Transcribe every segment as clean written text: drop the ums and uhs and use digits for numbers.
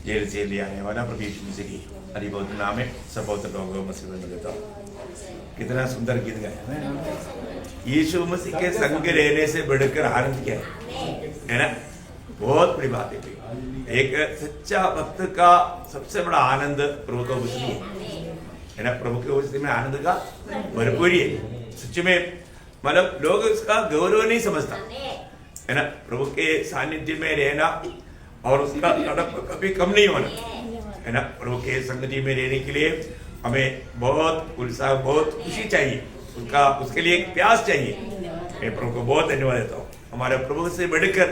Jail से ले आने वाला प्रभु यीशु मसीह की हरि बहुत नाम है। सब बहुत लोगों मसीह में देता हूँ। कितना सुंदर गीत गाया यीशु मसीह के संग रहने से बढ़कर आनंद क्या है ना। बहुत बड़ी बात है। एक सच्चा भक्त का सबसे बड़ा आनंद प्रभु का उपस्थिति है ना। प्रभु के उपस्थिति में आनंद का भरपूर है। सच में मतलब लोग उसका गौरव नहीं समझता है ना। प्रभु के सानिध्य में रहना और उसका तड़प कभी कम नहीं होना है ना। प्रभु के संगति में रहने के लिए हमें बहुत उत्साह बहुत खुशी चाहिए। उसका उसके लिए एक प्यास चाहिए। मैं प्रभु को बहुत धन्यवाद देता हूँ। हमारे प्रभु से बढ़कर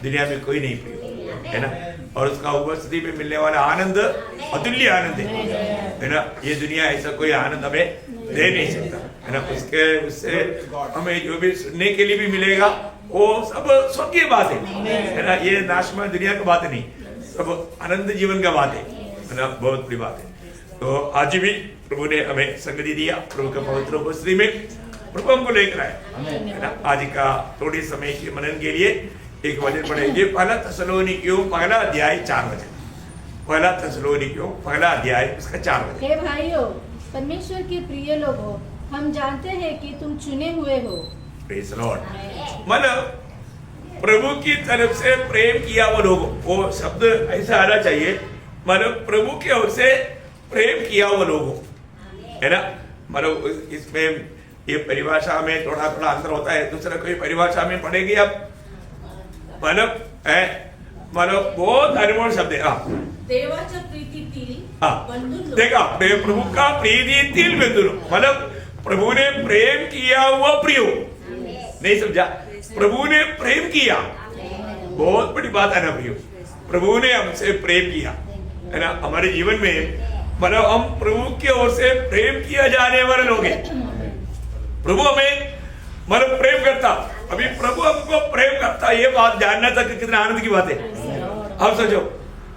दुनिया में कोई नहीं प्रिय है ना। और उसका उपस्थिति में मिलने वाला आनंद अतुल्य आनंद है ना। ये दुनिया ऐसा कोई आनंद हमें दे नहीं सकता है ना। उससे हमें जो भी सुनने के लिए भी मिलेगा वो सब स्वर्गीय बात है ना। ये नाशमान दुनिया का बात नहीं, सब आनंद जीवन का बात है ना। बहुत बड़ी बात है। तो आज भी प्रभु ने हमें संगति दिया। प्रभु के पवित्र उपस्थिति में प्रभु हमको लेकर आए है ना। आज का थोड़ी समय के मनन के लिए एक वचन पढ़ेंगे। पहला थेसलोनिकियों पहला अध्याय 4 वचन। पहला थेसलोनिकियों पहला अध्याय उसका 4 वचन। हे भाइयों, परमेश्वर के प्रिय लोगों, हम जानते हैं कि तुम चुने हुए हो। Praise Lord. मतलब प्रभु की तरफ से प्रेम किया वो लोगों, वो शब्द ऐसा आना चाहिए। मतलब प्रभु की ओर से प्रेम किया वो लोगों है ना। मतलब इसमें ये परिभाषा में थोड़ा थोड़ा अंतर होता है। दूसरा कोई परिभाषा में पढ़ेगी आप मतलब है मतलब बहुत अनमोल शब्द है। देवाच्या प्रीतीतील बंधू देखा प्रभु का प्रीतीतील बंधु मतलब प्रभु ने प्रेम किया हुआ प्रियो। नहीं समझा? प्रभु ने प्रेम किया। बहुत बड़ी बात है ना प्रियो। प्रभु ने हमसे प्रेम किया है ना। हमारे जीवन में मतलब हम प्रभु की ओर से प्रेम किया जाने वाले लोग हैं। प्रभु हमें मतलब प्रेम करता। अभी प्रभु हमको प्रेम करता, ये बात जानना तक कितना आनंद की बात है। आप सोचो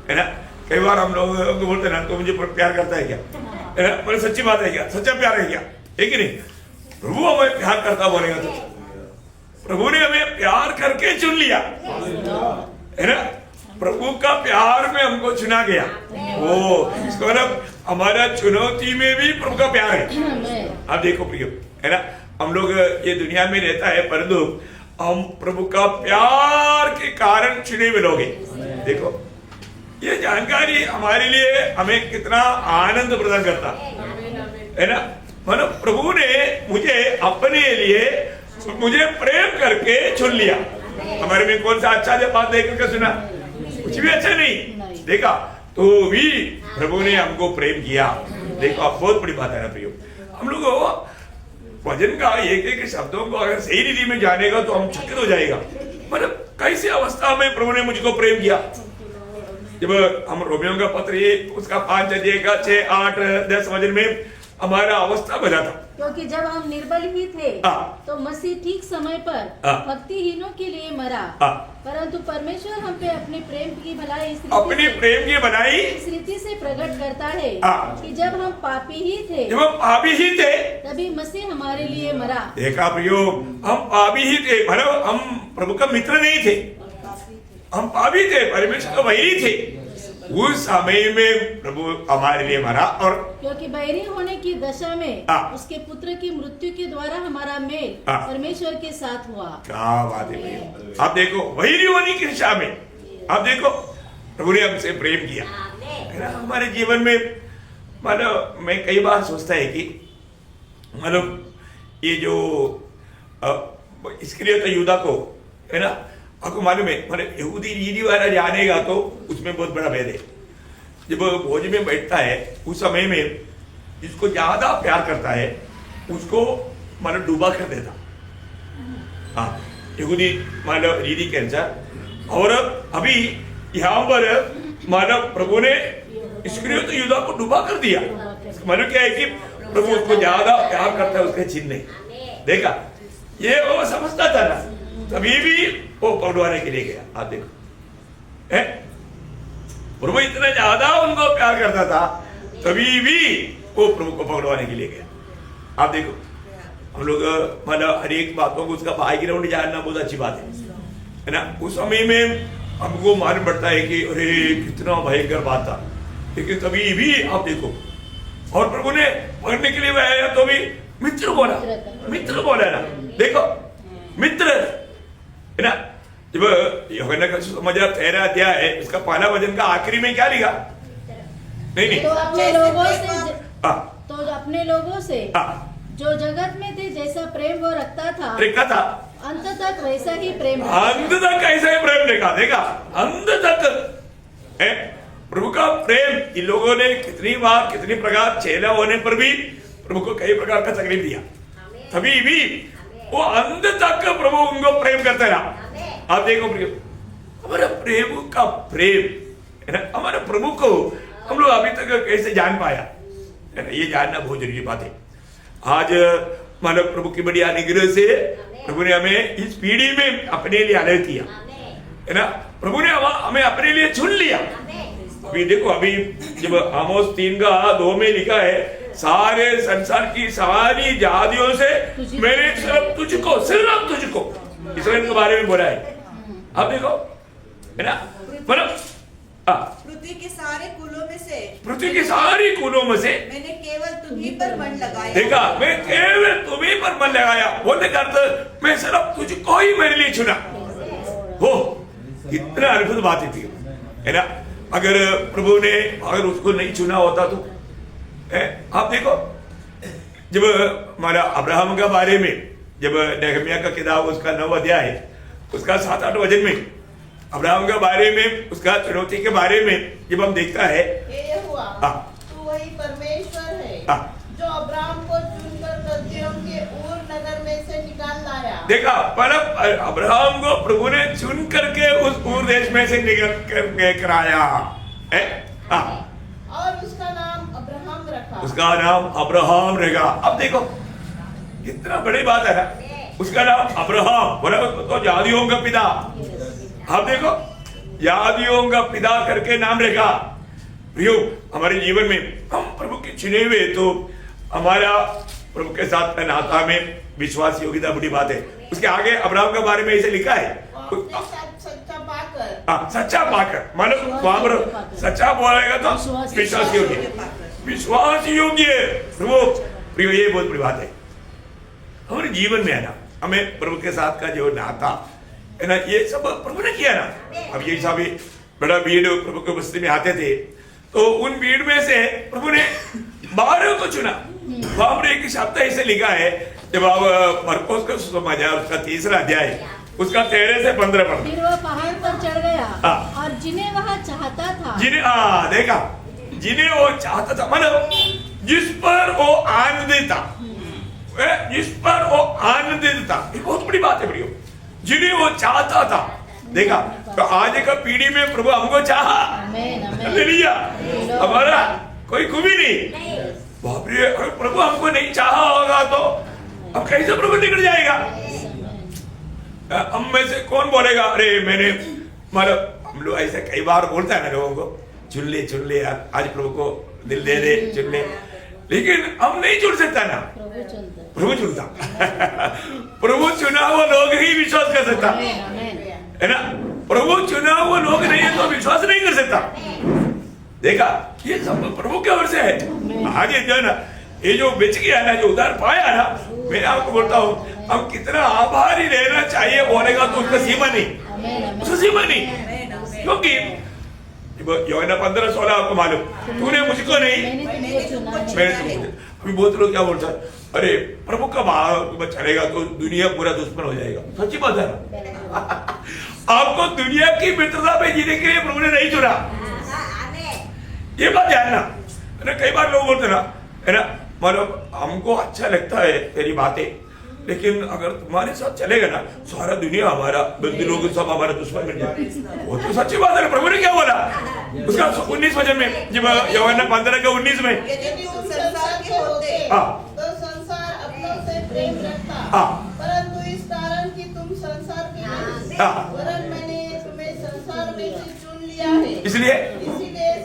है ना। कई बार हम लोग बोलते ना तो मुझे प्यार करता है क्या है ना। पर सच्ची बात है क्या? सच्चा प्यार है क्या? है कि नहीं? प्रभु हमें प्यार करता बोलेगा तो प्रभु ने हमें प्यार करके चुन लिया है ना। प्रभु का प्यार में हमको चुना गया। वो इसको मतलब हमारा चुनौती में भी प्रभु का प्यार है। आप देखो प्रियो है ना। हम लोग ये दुनिया में रहता है परंतु हम प्रभु का प्यार के कारण चुने हुए लोग हैं। देखो ये जानकारी हमारे लिए हमें कितना आनंद प्रदान करता है ना। मतलब प्रभु ने मुझे अपने लिए मुझे प्रेम करके चुन लिया। हमारे में कौन सा अच्छा बात देख करके सुना? कुछ भी अच्छा नहीं देखा तो भी प्रभु ने हमको प्रेम किया। देखो आप बहुत बड़ी बात है ना प्रियो। हम लोग वचन का एक एक शब्दों को अगर सही रीति में जानेगा तो हम चकित हो जाएगा। मतलब कैसी अवस्था में प्रभु ने मुझको प्रेम किया। जब हम रोमियों का पत्र ये उसका 5 अध्याय का 6, 8, 10 वचन में हमारा अवस्था बजा था। क्योंकि जब हम निर्बल ही थे तो मसीह ठीक समय पर भक्तिहीनों के लिए मरा। परंतु परमेश्वर हम पे अपने प्रेम की भलाई अपनी प्रेम की भलाई इस रीति से प्रकट करता है कि जब हम पापी ही थे तभी मसीह हमारे लिए मरा। देखा प्रियो, हम पापी ही थे। मतलब हम प्रभु का मित्र नहीं थे, हम पापी थे, परमेश्वर का वैरी थे। उस समय में प्रभु हमारे लिए मरा। और क्योंकि बैरी होने की दशा में उसके पुत्र की मृत्यु के द्वारा हमारा मेल परमेश्वर के साथ हुआ। क्या बात है। आप देखो बैरी होने की दशा में आप देखो प्रभु ने हमसे प्रेम किया है ना। हमारे जीवन में मतलब मैं कई बार सोचता है कि मतलब ये जो इसके लिए तो यूदा को है ना। आपको मालूम है मतलब यहूदी रीति वाला जानेगा तो उसमें बहुत बड़ा भेद है। जब भोज में बैठता है उस समय में जिसको ज्यादा प्यार करता है उसको मतलब डूबा कर देता। हाँ यहूदी मतलब रीति के अनुसार। और अभी यहाँ पर मतलब प्रभु ने इसके लिए तो यूदा को डूबा कर दिया। मतलब क्या है कि प्रभु उसको ज्यादा प्यार करता है उसके चिन्ह नहीं देखा। ये वो समझता था ना तभी भी वो पकड़वाने के लिए गया। आप देखो है प्रभु इतना ज्यादा उनको प्यार करता था तभी भी वो प्रभु को पकड़वाने के लिए गया। आप देखो हम लोग मतलब हर एक बातों को उसका बैकग्राउंड जानना बहुत अच्छी बात है ना। उस समय में हमको मालूम पड़ता है कि अरे कितना भयंकर बात था, लेकिन तभी भी आप देखो, और प्रभु ने पकड़ने के लिए वह आया तो भी मित्र बोला, मित्र बोला ना, देखो मित्र है ना। जब यूहन्ना का समाचार 13 अध्याय है, उसका पहला वचन का आखिरी में क्या लिखा? नहीं तो अपने लोगों से तो अपने लोगों से जो जगत में थे जैसा प्रेम वो रखता था अंत तक वैसा ही प्रेम, अंत तक ऐसा ही प्रेम देखा अंत तक है प्रभु का प्रेम। इन लोगों ने कितनी बार कितनी प्रकार चेला होने पर भी प्रभु को कई प्रकार का तकलीफ दिया, तभी भी वो अंत तक प्रभु उनको प्रेम करते रहा। आप देखो प्रियो, हमारा प्रभु का प्रेम है ना, हमारे प्रभु को हम लोग अभी तक कैसे जान पाया है ना, ये जानना बहुत जरूरी बात है। आज मानव प्रभु की बड़ी अनुग्रह से प्रभु ने हमें इस पीढ़ी में अपने लिए अलग किया है ना, प्रभु ने हमें अपने लिए चुन लिया। अभी देखो, अभी जब आमोस 3:2 में लिखा है, सारे संसार की सारी जातियों से मैंने सिर्फ तुझको इसराइल के बारे में बोला है। आप देखो है ना, मतलब पृथ्वी के सारे कुलों में से मैंने केवल तुम्ही पर मन लगाया। देखा, मैं केवल तुम्ही पर मन लगाया बोलने का अर्थ मैं सिर्फ तुझको ही मेरे लिए चुना। हो इतना अद्भुत बात थी है ना। अगर प्रभु ने अगर उसको नहीं चुना होता तो आप देखो, जब हमारा अब्राहम के बारे में जब नेहमिया का किताब उसका 9 अध्याय है, उसका 7-8 वचन में अब्राहम के बारे में उसका चुनौती के बारे में जब हम देखता है, तू वही परमेश्वर है जो अब्राहम को चुनकर कल्दियों के ऊर नगर में से निकाल लाया। देखा, पर अब्राहम को प्रभु ने चुन करके उस ऊर देश में से निकल करके कराया और उसका नाम अब्राहम रखा। उसका नाम अब्राहम रहेगा। अब देखो कितना बड़ी बात है ना, उसका नाम अब्राहम बोला तो जातियों का पिता। आप देखो, जातियों का पिता करके नाम रखा। प्रियो, हमारे जीवन में हम प्रभु के चुने हुए, तो हमारा प्रभु के साथ का नाता में विश्वास योग्यता बड़ी बात है। उसके आगे अब्राहम के बारे में ऐसे लिखा है, सच्चा पाकर, मानो वहां पर सच्चा बोलेगा तो विश्वास योग्य प्रभु। प्रियो, ये बहुत बड़ी बात है हमारे जीवन में है ना। हमें प्रभु के साथ का जो नाता है ना, ये सब प्रभु ने किया ना। अब ये सब बड़ा भीड़ प्रभु के बस्ती में आते थे, तो उन भीड़ में से प्रभु ने 12 को चुना। वहां पर एक शब्द ऐसे लिखा है, जब आप मरकुस का समाचार उसका 3 अध्याय उसका 13 से 15 पढ़। फिर वह पहाड़ पर चढ़ गया और जिन्हें वह चाहता था, देखा, जिन्हें वो चाहता था, मतलब जिस पर वो आनंदित था, जिस पर वो आनंदित था। ये बहुत बड़ी बात है प्रियो, जिन्हें वो चाहता था। देखा, तो आज का पीढ़ी में प्रभु हमको चाहा, हालेलुया, हमारा कोई खूबी नहीं। बाप रे, अगर प्रभु हमको नहीं चाहा होगा तो अब कैसे प्रभु निकल जाएगा? हम में से कौन बोलेगा अरे मैंने, मतलब हम लोग ऐसे कई बार बोलता है ना लोगों को, चुन ले यार, आज प्रभु को दिल दे दे, चुन ले। लेकिन हम नहीं चुन सकता ना, प्रभु चुनता। प्रभु चुना हुआ लोग ही विश्वास कर सकता है ना। प्रभु चुना हुआ लोग नहीं है तो विश्वास नहीं कर सकता। देखा, ये सब प्रभु की ओर से है। आज ये जो ना, ये जो बेच गया ना, जो उधार पाया ना, मैं आपको बोलता हूँ, हम कितना आभारी रहना चाहिए बोलेगा तो उसका सीमा नहीं, उसका सीमा नहीं। क्योंकि यूहन्ना 15:16 आपको मालूम, तूने मुझको नहीं, मैंने तुमको। अभी बहुत लोग क्या बोलता है, अरे प्रभु का भाव चलेगा तो दुनिया पूरा दुश्मन हो जाएगा। सच्ची बात है ना। आपको दुनिया की मित्रता पे जीने के लिए प्रभु ने नहीं चुना, ये बात जानना है ना। कई बार लोग बोलते ना है ना, मतलब हमको अच्छा लगता है तेरी बातें, लेकिन अगर तुम्हारे साथ चलेगा ना सारा दुनिया हमारा, बंदी लोग सब हमारा दुश्मन बन जाए। वो तो सच्ची बात है। प्रभु ने क्या बोला उसका 19 वचन में, जब यूहन्ना 15:19 में, तो संसार अपनों से प्रेम रखता, परंतु इस कारण कि तुम संसार के नहीं, वरन मैंने तुम्हें संसार में से चुन लिया है, इसीलिए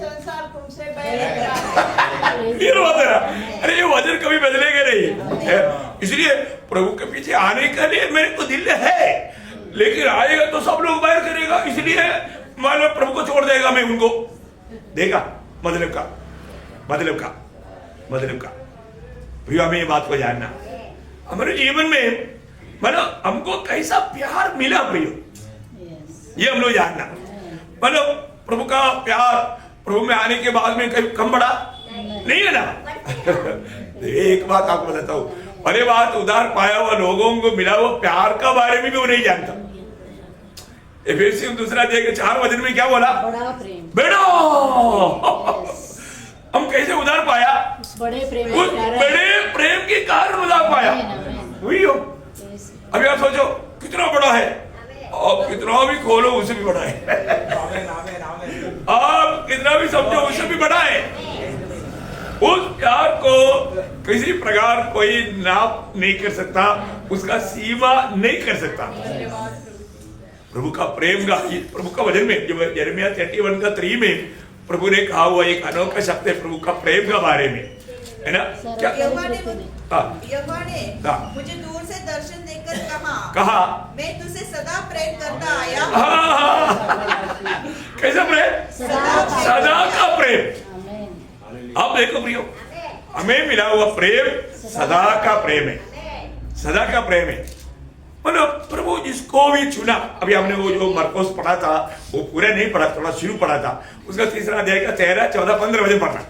संसार तुमसे बैर रखता है। ये बात है ना। अरे ये वचन कभी बदलेगा नहीं। इसलिए प्रभु के पीछे आने के लिए मेरे को दिल है, लेकिन आएगा तो सब लोग बैर करेगा। इसलिए मान लो प्रभु को छोड़ देगा मैं उनको देगा मतलब का भैया हमें ये बात को जानना हमारे जीवन में मतलब हमको कैसा प्यार मिला भैया ये हम लोग जानना मतलब प्रभु का प्यार प्रभु में आने के बाद में कहीं कम बढ़ा नहीं है ना एक बात आपको बताता हूँ पहले बात उधार पाया हुआ लोगों को मिला हुआ प्यार का बारे में भी वो नहीं जानता दूसरा अध्याय के 4 वचन में क्या बोला बड़ा प्रेम बेड़ो हम कैसे उधार पाया उस बड़े प्रेम उस बड़े प्रेम के कारण उधार पाया वही हो अभी आप सोचो कितना बड़ा है और कितना भी खोलो उससे भी बड़ा है आप कितना भी समझो उससे भी बड़ा है उस प्यार को किसी प्रकार कोई नाप नहीं कर सकता उसका सीमा नहीं कर सकता प्रभु का प्रेम का प्रभु का वचन में जब यिर्मयाह 31:3 में प्रभु ने कहा हुआ एक अनोखा शब्द है प्रभु का प्रेम के बारे में है ना क्या यहोवा ने मुझे दूर से दर्शन देकर कहा मैं तुझसे सदा प्रेम करता आया कैसा प्रेम सदा का प्रेम आप देखो प्रियो हमें मिला हुआ प्रेम सदा का प्रेम है सदा का प्रेम है मतलब प्रभु जिसको भी चुना अभी हमने वो जो मरकोस पढ़ा था वो पूरा नहीं पढ़ा थोड़ा शुरू पढ़ा था उसका 3रा अध्याय का 13, 14, 15 वचन पढ़ना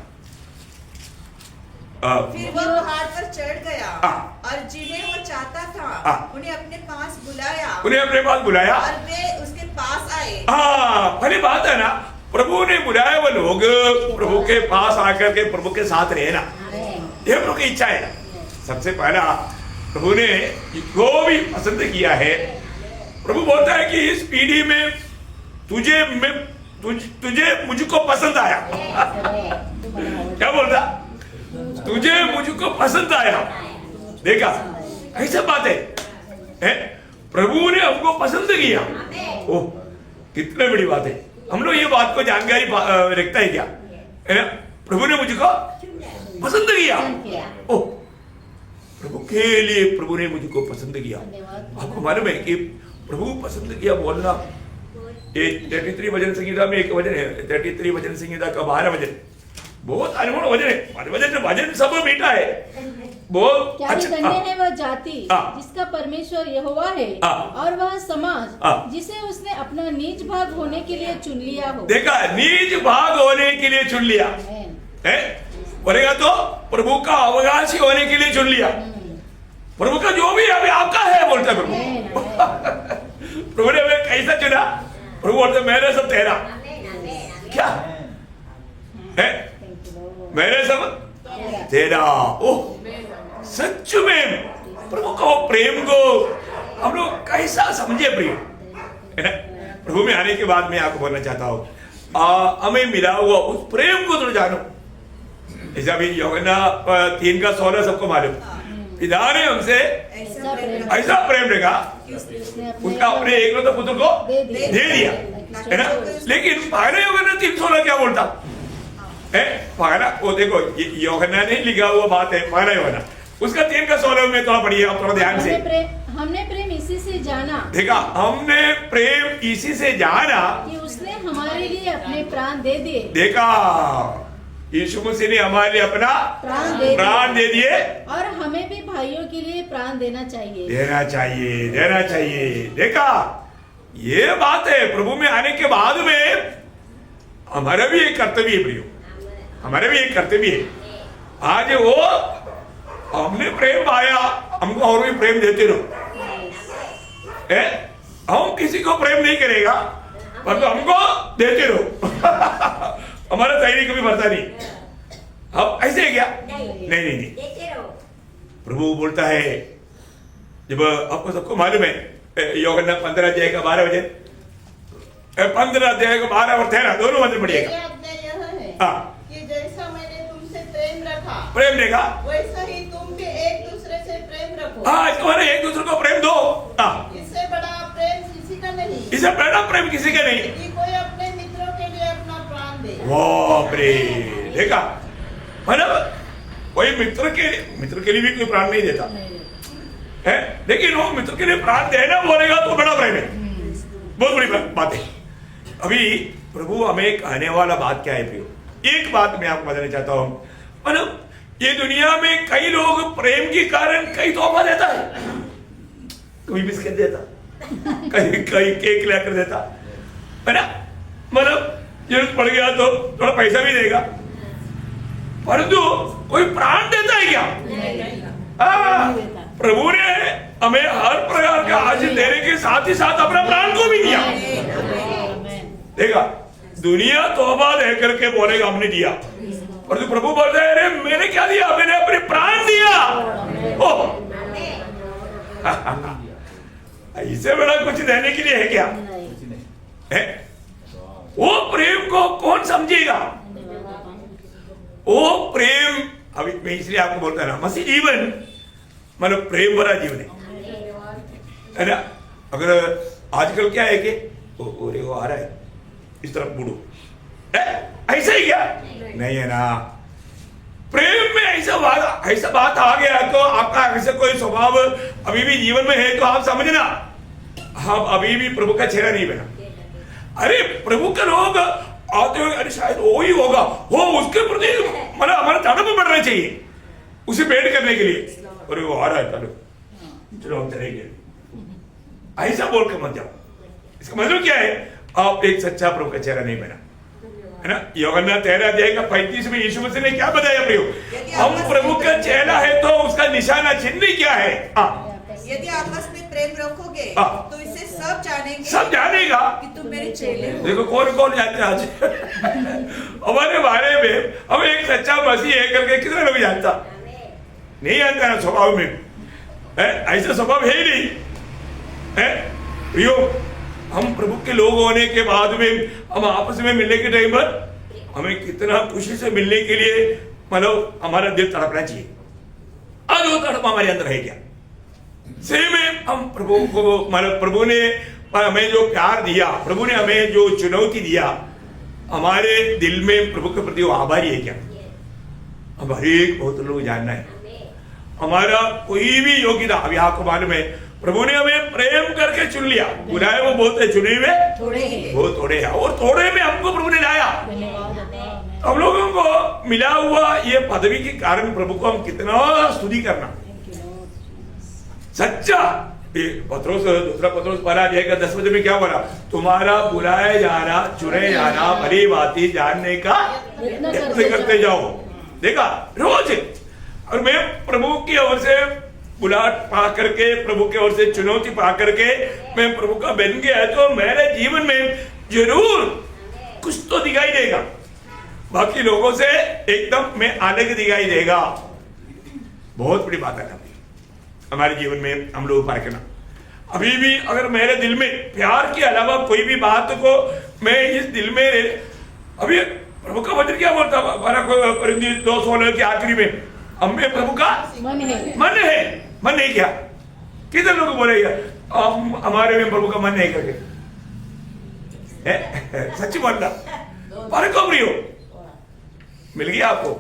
फिर वो पहाड़ पर चढ़ गया और जिन्हें वो चाहता था उन्हें अपने पास बुलाया और वे उसके पास आए पहली बात है ना प्रभु ने बुलाया वो लोग प्रभु के पास आकर के प्रभु के साथ रहना ये प्रभु की इच्छा है सबसे पहला प्रभु ने जो भी पसंद किया है प्रभु बोलता है कि इस पीढ़ी में तुझे मुझको पसंद आया क्या बोलता तुझे मुझको पसंद आया देखा ऐसा बात है प्रभु ने हमको पसंद किया ओह कितनी बड़ी बात है हम लोग ये बात को जानकारी रखता है क्या है ना प्रभु ने मुझको पसंद किया ओह प्रभु के लिए प्रभु ने मुझको पसंद किया आपको मालूम है कि प्रभु पसंद किया बोलना ये 33 वचन संहिता में एक वचन है 33 वचन संहिता का 12 वचन बहुत अनमोल वचन है वचन सब मीठा है बहुत अच्छा है वह जाति जिसका परमेश्वर यहोवा है और वह समाज जिसे उसने अपना नीच भाग होने के लिए चुन लिया हो देखा नीच भाग होने के लिए चुन लिया है बोलेगा तो प्रभु का अवकाशी होने के लिए चुन लिया प्रभु का जो भी अभी आपका है बोलता प्रभु प्रभु ने हमें कैसा चुना प्रभु बोलते मेरे सब तेरा क्या है मेरे सब तेरा ओह सच में प्रभु का प्रेम को हम लोग कैसा समझे प्रिय है ना प्रभु में आने के बाद मैं आपको बोलना चाहता हूँ हमें मिला हुआ उस प्रेम को तो जानो ऐसा भी यूहन्ना 3:16 सबको मालूम पिता ने हमसे ऐसा प्रेम देखा उसका अपने एकलौते पुत्र को दे दिया है ना लेकिन पहले यूहन्ना 3:16 क्या बोलता है पहला वो देखो यूहन्ना ने लिखा हुआ बात है पहला यूहन्ना उसका 3:16 में थोड़ा पढ़िए आप थोड़ा ध्यान से हमने प्रेम इसी से जाना देखा हमने प्रेम इसी से जाना कि उसने हमारे लिए अपने प्राण दे दिए देखा यीशु मसीह ने हमारे लिए अपना प्राण दे दिए और हमें भी भाइयों के लिए प्राण देना चाहिए देखा ये बात है प्रभु में आने के बाद में हमारा भी एक कर्तव्य है प्रियो हमारा भी एक कर्तव्य है आज वो हमने प्रेम पाया हमको और भी प्रेम देते रहो हम किसी को प्रेम नहीं करेगा पर तो हमको देते रहो हमारा तैयारी कभी बढ़ता नहीं अब ऐसे है क्या नहीं प्रभु बोलता है जब आपको सबको मालूम है यूहन्ना 15 अध्याय का 12 वचन 15 अध्याय का 12 और 13 दोनों वचन पढ़िएगा कि जैसा मैंने तुमसे प्रेम देखा वैसा ही तुम भी एक दूसरे से प्रेम रखो तुम्हारे एक दूसरे को प्रेम दो इससे बड़ा प्रेम किसी का नहीं इससे बड़ा प्रेम किसी का नहीं कि कोई अपने मित्रों के लिए अपना प्राण दे देखा मतलब कोई मित्र के लिए भी कोई प्राण नहीं देता है लेकिन वो मित्र के लिए प्राण देना बोलेगा तो बड़ा प्रेम है बहुत बड़ी बात है अभी प्रभु हमें कहने वाला बात क्या है प्रियो? एक बात मैं आपको बताना चाहता हूं, मतलब ये दुनिया में कई लोग प्रेम के कारण कई तोहफा देता है, कोई बिस्किट देता, कई केक लेकर देता है ना, मतलब जरूरत पड़ गया तो थोड़ा पैसा भी देगा, परंतु कोई प्राण देता है क्या? प्रभु ने हमें हर प्रकार का आशीष देने के साथ ही साथ अपना प्राण को भी दिया। देखा, दुनिया तौबा दे करके बोलेगा हमने दिया, परंतु प्रभु बोलते हैं अरे मैंने क्या दिया? मैंने अपने प्राण दिया। ओह, इससे बड़ा कुछ देने के लिए है क्या? है? वो प्रेम को कौन समझेगा? वो प्रेम, अभी मैं इसलिए आपको बोलता ना, मसीह जीवन मतलब प्रेम भरा जीवन है ना। अगर आजकल क्या है कि वो आ रहा है इस तरफ मुड़ो, ऐसा ही क्या? नहीं है ना। प्रेम में ऐसा बात आ गया तो आपका ऐसा कोई स्वभाव अभी भी जीवन में है तो आप समझना हम अभी भी प्रभु का चेहरा नहीं बना। अरे प्रभु का लोग आते हुए अरे शायद वो ही होगा, वो उसके प्रति मतलब हमारा तड़प बढ़ना चाहिए उसे भेंट करने के लिए। अरे वो आ रहा है, चलो हम चलेंगे, ऐसा बोल के मत जाओ। इसका मतलब क्या है? आप एक सच्चा प्रभु का चेहरा नहीं बना, है ना। यूहन्ना 13:35 में यीशु मसीह ने क्या बताया प्रियो? हम प्रभु का चेहरा है तो उसका निशाना चिन्ह क्या है? यदि आपस में प्रेम रखोगे तो इसे सब जानेंगे, सब जानेगा कि तुम मेरे चेले हो। देखो कौन कौन जानते आज हमारे बारे में हम एक सच्चा मसीह है करके कितने लोग जानता? नहीं जानता ना स्वभाव में, ऐसा स्वभाव है ही नहीं है प्रियो। हम प्रभु के लोग होने के बाद में हम आपस में मिलने के टाइम पर हमें कितना खुशी से मिलने के लिए मतलब हमारा दिल तड़पना चाहिए। आज वो तड़प हमारे अंदर है क्या? सही में हम प्रभु को मतलब प्रभु ने हमें जो प्यार दिया, प्रभु ने हमें जो चुनौती दिया, हमारे दिल में प्रभु के प्रति वो आभारी है क्या? अब हर एक बहुत लोग जानना है हमारा कोई भी योग्यता। अभी आपको मालूम है प्रभु ने हमें प्रेम करके चुन लिया। बुलाए वो बहुत है, चुने हुए बहुत थोड़े हैं, और थोड़े में हमको प्रभु ने लाया। हम लोगों को मिला हुआ ये पदवी के कारण प्रभु को हम कितना स्तुति करना। सच्चा पत्रोस, दूसरा पत्रोस 12:10 में क्या बोला? तुम्हारा बुलाए जाना, चुने जाना, भली बाती जानने का यत्न करते जाओ। देखा रोज, और मैं प्रभु की ओर से बुलाहट पा करके, प्रभु की ओर से चुनौती पा करके मैं प्रभु का बन गया तो मेरे जीवन में जरूर कुछ तो दिखाई देगा, बाकी लोगों से एकदम मैं अलग दिखाई देगा। बहुत बड़ी बात है ना हमारे जीवन में हम लोग परखना। अभी भी अगर मेरे दिल में प्यार के अलावा कोई भी बात को मैं इस दिल में अभी प्रभु का वचन क्या बोलता? 2:16 के आखिरी में हम में प्रभु का मन है। मन नहीं क्या? कितने लोग बोलेगा हमारे में प्रभु का मन नहीं करके? सच्ची बोलना पर को प्रियो मिल गया आपको?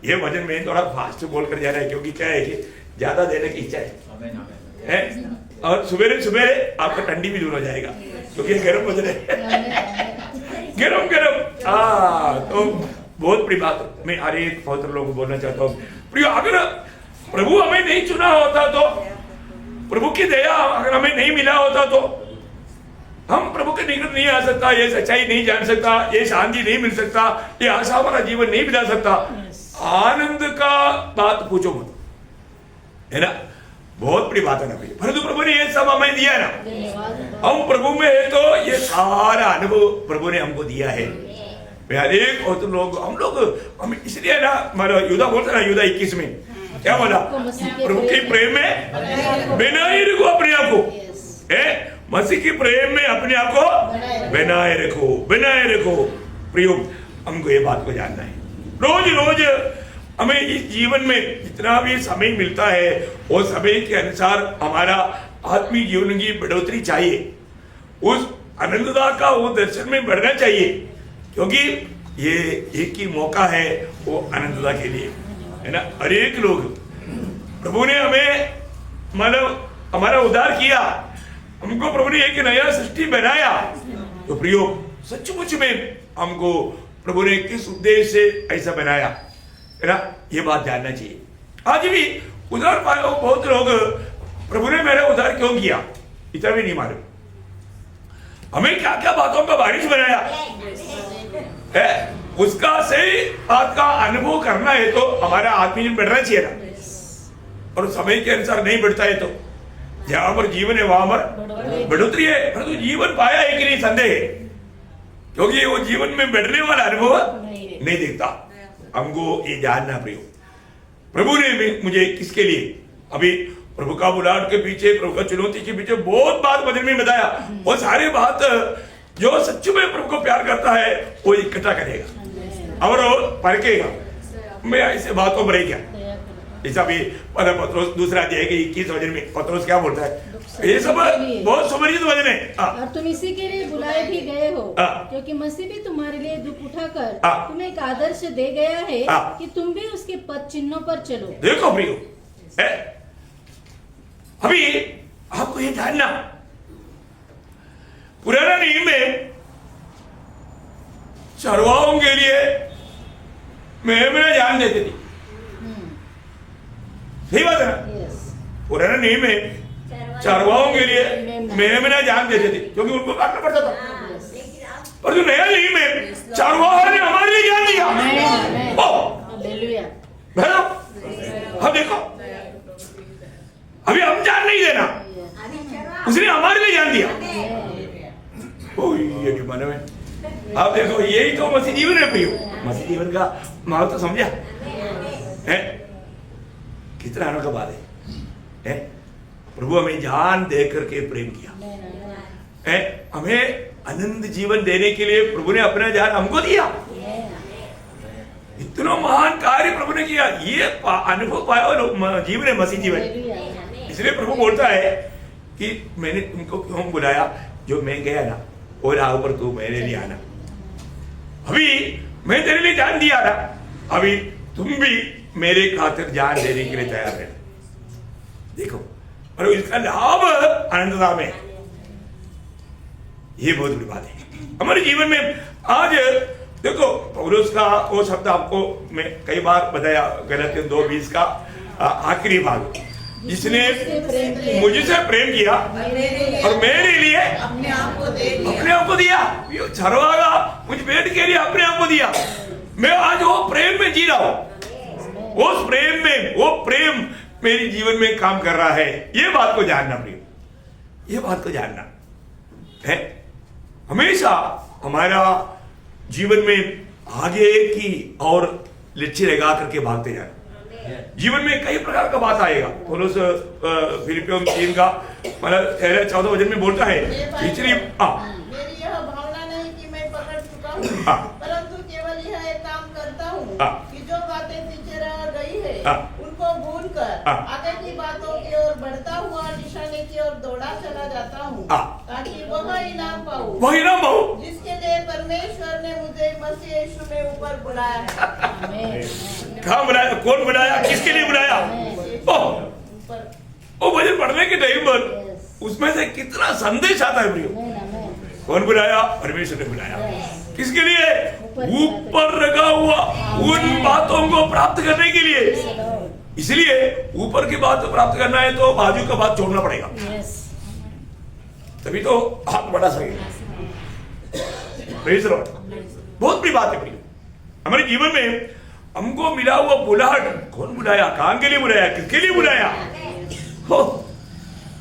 ये वचन में थोड़ा फास्ट बोल कर जा रहा है क्योंकि क्या है कि ज्यादा देने की इच्छा है, और सुबेरे सुबेरे आपका ठंडी भी दूर हो जाएगा क्योंकि गर्म वचन है, गरम तो बहुत बड़ी बात मैं हर एक पवित्र लोगों को बोलना चाहता हूँ प्रियो। अगर प्रभु हमें नहीं चुना होता तो, प्रभु की दया अगर हमें नहीं मिला होता तो हम प्रभु के निकट नहीं आ सकता, ये सच्चाई नहीं जान सकता, ये शांति नहीं मिल सकता, ये आशा वाला जीवन नहीं बिता सकता। आनंद का बात पूछो मत, है ना। बहुत बड़ी बात है ना भाई, परंतु प्रभु ने ये सब हमें दिया ना। हम प्रभु में है तो ये सारा अनुभव प्रभु ने हमको दिया है। हर एक और लोग हम इसलिए ना हमारा युदा बोलता ना, युदा 21 में क्या बोला? प्रभु के प्रेम में बनाए रखो अपने आप को, मसीह के प्रेम में अपने आप को बनाए रखो प्रियो। हमको ये बात को जानना है। रोज रोज हमें इस जीवन में जितना भी समय मिलता है वो समय के अनुसार हमारा आत्मिक जीवन की बढ़ोतरी चाहिए, उस आनंदता का वो दर्शन में बढ़ना चाहिए, क्योंकि ये एक ही मौका है वो आनंदता के लिए, है ना। हर एक लोग प्रभु ने हमें मतलब हमारा उद्धार किया, हमको प्रभु ने एक नया सृष्टि बनाया। तो प्रियो सचमुच में हमको प्रभु ने किस उद्देश्य से ऐसा बनाया है ना, ये बात जानना चाहिए। आज भी उधार पाए हो बहुत लोग, प्रभु ने मेरा उधार क्यों किया इतना भी नहीं मालूम। हमें क्या क्या बातों का बारिश बनाया है, उसका सही बात का अनुभव करना है तो हमारा आत्मीय जीवन बढ़ना चाहिए ना। और समय के अनुसार नहीं बढ़ता है तो जहां पर जीवन है वहां पर बढ़ोतरी है, परंतु जीवन पाया है कि नहीं संदेह है, क्योंकि वो जीवन में बढ़ने वाला अनुभव नहीं देखता। हमको ये जानना प्रियो, प्रभु ने मुझे किसके लिए, अभी प्रभु का बुलाहट के पीछे, प्रभु का चुनौती के पीछे बहुत बात बदल में बताया। वो सारे बात जो सच्चे में प्रभु को प्यार करता है वो इकट्ठा करेगा और परखेगा। मैं ऐसे बातों पर क्या ऐसा भी पत्रोस दूसरा अध्याय के 21 वचन में पत्रोस क्या बोलता है, ये सब बहुत सुपरिचित वचन है। और तुम इसी के लिए बुलाए भी गए हो, क्योंकि मसीह भी तुम्हारे लिए दुख उठाकर तुम्हें एक आदर्श दे गया है कि तुम भी उसके पद चिन्हों पर चलो। देखो प्रियो, अभी आपको ये जानना, पुराना नियम में चरवाहों के लिए मेमना जान देते थे, सही बात है ना। पुराना नियम में चरवाहों के लिए मेमना जान देते थे क्योंकि उनको काटना पड़ता था, पर जो नया नियम में चरवाहों ने हमारे लिए जान दिया। हाँ देखो, अभी हम जान नहीं देना, उसने हमारे लिए जान दिया। ये मानो है, आप देखो यही तो मसीह जीवन है प्रियो। मसीह जीवन का महत्व तो समझा है, कितना अनोखा बात है। प्रभु हमें जान दे करके प्रेम किया है, हमें आनंद जीवन देने के लिए प्रभु ने अपना जान हमको दिया। इतना महान कार्य प्रभु ने किया, ये अनुभव पाया जीवन है मसीह जीवन। इसलिए प्रभु बोलता है कि मैंने तुमको क्यों बुलाया, जो मैं गया ना और आओ पर तू मेरे लिए आना। अभी मैं तेरे लिए जान दिया ना, अभी तुम भी मेरे खातिर जान देने के लिए तैयार है। देखो, और इसका लाभ आनंदता में, ये बहुत बड़ी बात है हमारे जीवन में। आज देखो पौलुस का वो शब्द आपको मैं कई बार बताया, गलातियों 2:20 का आखिरी भाग, जिसने मुझसे प्रेम किया और मेरे लिए अपने आप को दिया। चरवाहा मुझ पेट के लिए अपने आप को दिया। मैं आज वो प्रेम में जी रहा हूं, उस प्रेम में, वो प्रेम मेरे जीवन में काम कर रहा है। ये बात को जानना प्रिय, ये बात को जानना है। हमेशा हमारा जीवन में आगे की और लक्ष्य लगा करके भागते जाना। जीवन में कई प्रकार का बात आएगा। पौलुस फिलिपियों 3 का 13-14 वचन में बोलता है, मेरी यह भावना नहीं कि मैं पकड़ चुका हूँ, परंतु केवल यह एक काम करता हूँ कि जो बातें पीछे रह गई है उनको भूल कर आगे की बातों की ओर बढ़ता हुआ निशाने की ओर दौड़ा चला जाता हूँ, ताकि वह इनाम पाऊँ जिसके लिए परमेश्वर ने मुझे मसीह यीशु में ऊपर बुलाया है। कहाँ बुलाया, कौन बुलाया, किसके लिए बुलाया? ओ वचन पढ़ने के टाइम पर उसमें से कितना संदेश आता है प्रियो। कौन बुलाया? परमेश्वर ने बुलाया। किसके लिए? ऊपर रखा हुआ उन बातों को प्राप्त करने के लिए। इसलिए ऊपर की बात प्राप्त करना है तो बाजू का बात छोड़ना पड़ेगा, तभी तो हाथ बढ़ा सकेगा। बहुत बड़ी बात है प्रियो। हमारे जीवन में हमको मिला हुआ बुलाहट, कौन बुलाया, कहां के लिए बुलाया, किसके लिए बुलाया, हो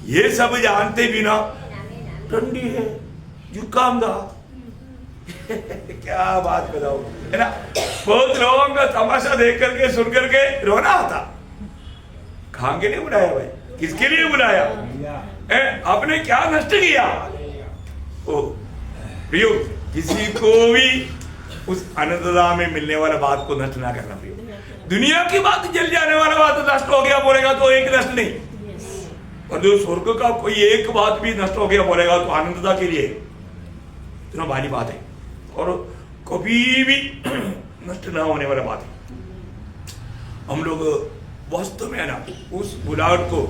ये सब जानते बिना ठंडी है, जुकाम था क्या बात बताओ, है ना। बहुत लोगों का तमाशा देख करके सुन करके रोना आता। कहां के लिए बुलाया भाई, किसके लिए बुलाया, आपने क्या नष्ट किया। ओ प्रियो, किसी को भी उस आनंददा में मिलने वाला बात को नष्ट ना करना प्रियो। दुनिया की बात, जल जाने वाला बात नष्ट हो गया बोलेगा तो एक नष्ट नहीं, और जो स्वर्ग का कोई एक बात भी नष्ट हो गया बोलेगा तो आनंददा के लिए इतना भारी बात है और कभी भी नष्ट ना होने वाला बात है। हम लोग वास्तव में है ना उस बुलाहट को,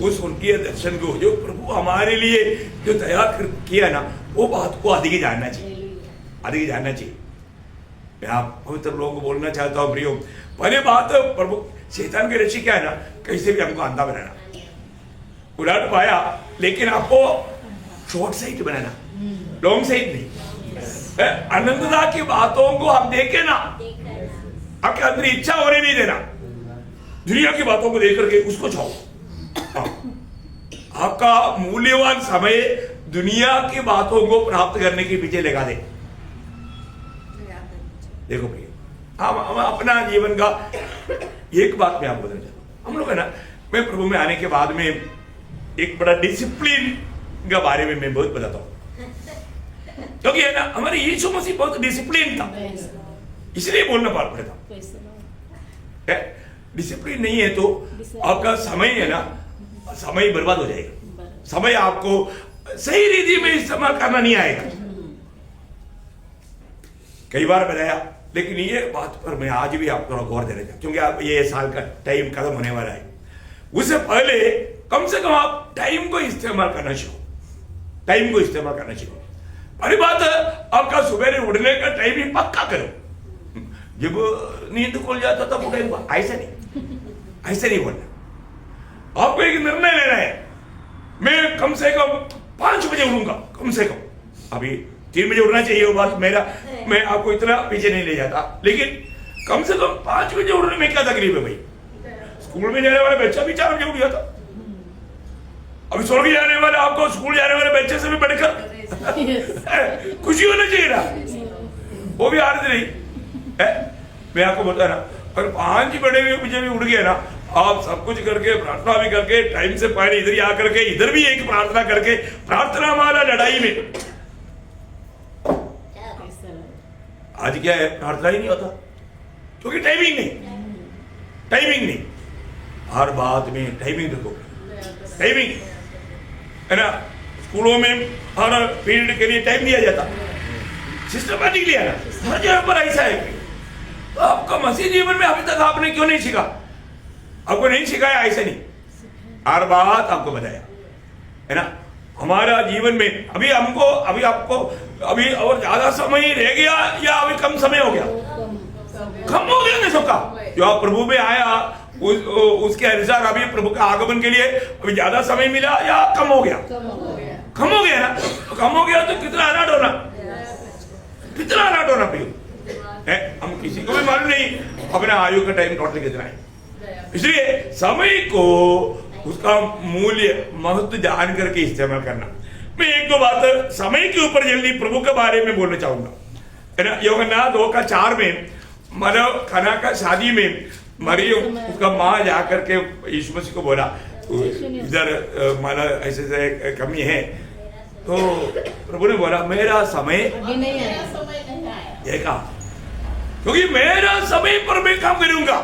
उस उनके दर्शन को जो प्रभु हमारे लिए जो तैयार किया ना, वो बात को अधिक जानना चाहिए। अधिक जानना चाहिए। मैं आप पवित्र लोगों को बोलना चाहता हूँ प्रियो, पहले बात प्रभु शैतान की रस्सी क्या है ना, कैसे भी हमको अंधा बनाना, उलट पाया, लेकिन आपको शॉर्ट साइट बनाना, लॉन्ग साइट नहीं। अनंतता की बातों को आप देखे ना, आपके अंदर इच्छा होने नहीं देना, दुनिया की बातों को देख करके उसको चाहो। आपका मूल्यवान समय दुनिया की बातों को प्राप्त करने के पीछे लगा दे। देखो भैया, हम अपना जीवन का एक बात मैं आपको बताना चाहता हूं। हम लोग है ना, मैं प्रभु में आने के बाद में एक बड़ा डिसिप्लिन के बारे में मैं बहुत बताता हूं, क्योंकि है ना हमारे यीशु मसीह बहुत डिसिप्लिन था, इसलिए बोलना पड़ता। डिसिप्लिन नहीं है तो आपका समय है ना, समय बर्बाद हो जाएगा, समय आपको सही रीति में इस्तेमाल करना नहीं आएगा। कई बार बताया, लेकिन ये बात पर मैं आज भी आपको थोड़ा गौर देना चाहता, क्योंकि आप ये साल का टाइम खत्म होने वाला है, उससे पहले कम से कम आप टाइम को इस्तेमाल करना सीखो, टाइम को इस्तेमाल करना सीखो। पहली बात, आपका सुबह उठने का टाइम ही पक्का करो। जब नींद खुल जाता तब उठेगा, ऐसा नहीं बोलना। आपको एक निर्णय लेना है, मैं कम से कम 5 बजे उठूंगा, कम से कम। अभी 3 बजे उठना चाहिए वो बात मेरा, मैं आपको इतना पीछे नहीं ले जाता, लेकिन कम से कम 5 बजे उठने में क्या तकलीफ है भाई? स्कूल में जाने वाला बच्चा भी 4 बजे उठ जाता, अभी स्कूल जाने वाले, आपको स्कूल जाने वाले बच्चे से भी बढ़कर खुशी होना चाहिए ना, वो भी आदत नहीं है। मैं आपको बता रहा, अगर 5 बजे भी उठ गया ना, आप सब कुछ करके, प्रार्थना भी करके, टाइम से पहले इधर ही आकर के इधर भी एक प्रार्थना करके, प्रार्थना वाला लड़ाई में आज क्या है, प्रार्थना ही नहीं होता, क्योंकि टाइमिंग नहीं। हर बात में टाइमिंग देखो, टाइमिंग है ना। स्कूलों में हर पीरियड के लिए टाइम दिया जाता, सिस्टमैटिक लिया ना, हर जगह पर ऐसा है। तो आपका मसीह जीवन में अभी तक आपने क्यों नहीं सीखा? आपको नहीं सिखाया, ऐसा नहीं, हर बात आपको बताया है ना। हमारा जीवन में अभी आपको अभी और ज्यादा समय रह गया या अभी कम समय हो गया? कम हो गया ना सबका। जो आप प्रभु में आया उसके अनुसार अभी प्रभु का आगमन के लिए अभी ज्यादा समय मिला या कम हो गया? कम हो गया ना। कम हो गया तो कितना अलर्ट होना है, हम किसी को भी मालूम नहीं अपने आयु का टाइम टोटल कितना है। इसलिए समय को उसका मूल्य महत्व जान करके इस्तेमाल करना। मैं 1-2 बात समय के ऊपर जल्दी प्रभु के बारे में बोलना चाहूंगा, है ना। यूहन्ना 2:4 में मतलब खाना का शादी में मरियम उसका माँ जाकर के यीशु मसीह को बोला, इधर माना ऐसे कमी है, तो प्रभु ने बोला मेरा समय नहीं आया, देखा, क्योंकि मेरा समय पर मैं काम करूंगा,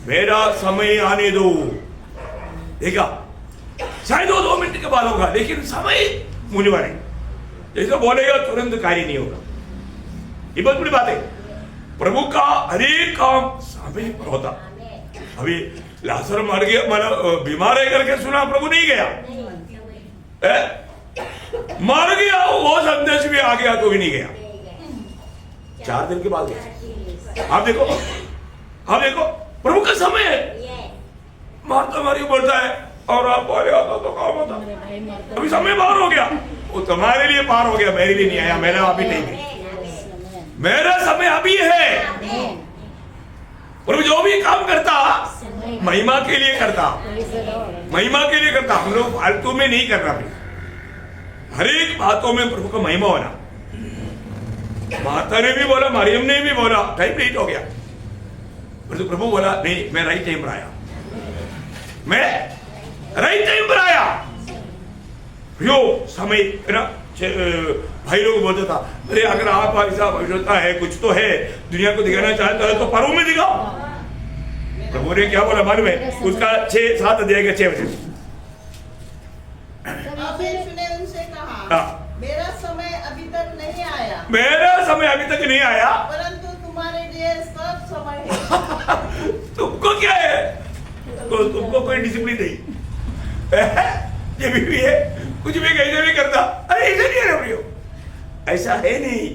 मेरा समय आने दो। देखा, शायद 2 मिनट के बाद होगा, लेकिन समय मूल्यवान है। जैसे बोलेगा तुरंत कार्य नहीं होगा, ये बहुत बड़ी बात है। प्रभु का हरेक काम समय पर होता। अभी लाजर मर गया, मतलब बीमार है करके सुना, प्रभु नहीं गया, मर गया, वो संदेश भी आ गया तो भी नहीं गया, 4 दिन के बाद गया। आप देखो प्रभु का समय है। मारता मारी बोलता है और आप बोले आता तो काम होता। अभी समय पार हो गया, वो तुम्हारे लिए पार हो गया, मेरे लिए नहीं आया, मेरा अभी नहीं है, मेरा समय अभी है। प्रभु जो भी काम करता महिमा के लिए करता, महिमा के लिए करता। हम लोग फालतू में नहीं करना, हर एक बातों में प्रभु का महिमा होना। माता ने भी बोला, मरियम ने भी बोला, टाइम लेट हो गया, तो प्रभु बोला नहीं, मैं राइट टाइम पर आया, मैं राइट टाइम पर आया। यो समय ना, भाई लोग बोलता था, अरे अगर आप ऐसा भविष्यता है, कुछ तो है, दुनिया को दिखाना चाहता है तो पर्व में दिखाओ। प्रभु ने क्या बोला मालूम है? उसका 6-7 अध्याय का 6 वचन। अब यीशु ने उनसे कहा, मेरा समय अभी तक नहीं आया, मेरा समय अभी तक नहीं आया, परंतु तुम्हारे लिए सब समय है। तुमको क्या है? तो तुमको कोई डिसिप्लिन नहीं, ये भी है, कुछ भी कैसे भी करता। अरे ऐसा नहीं है ना प्रियो, ऐसा है नहीं।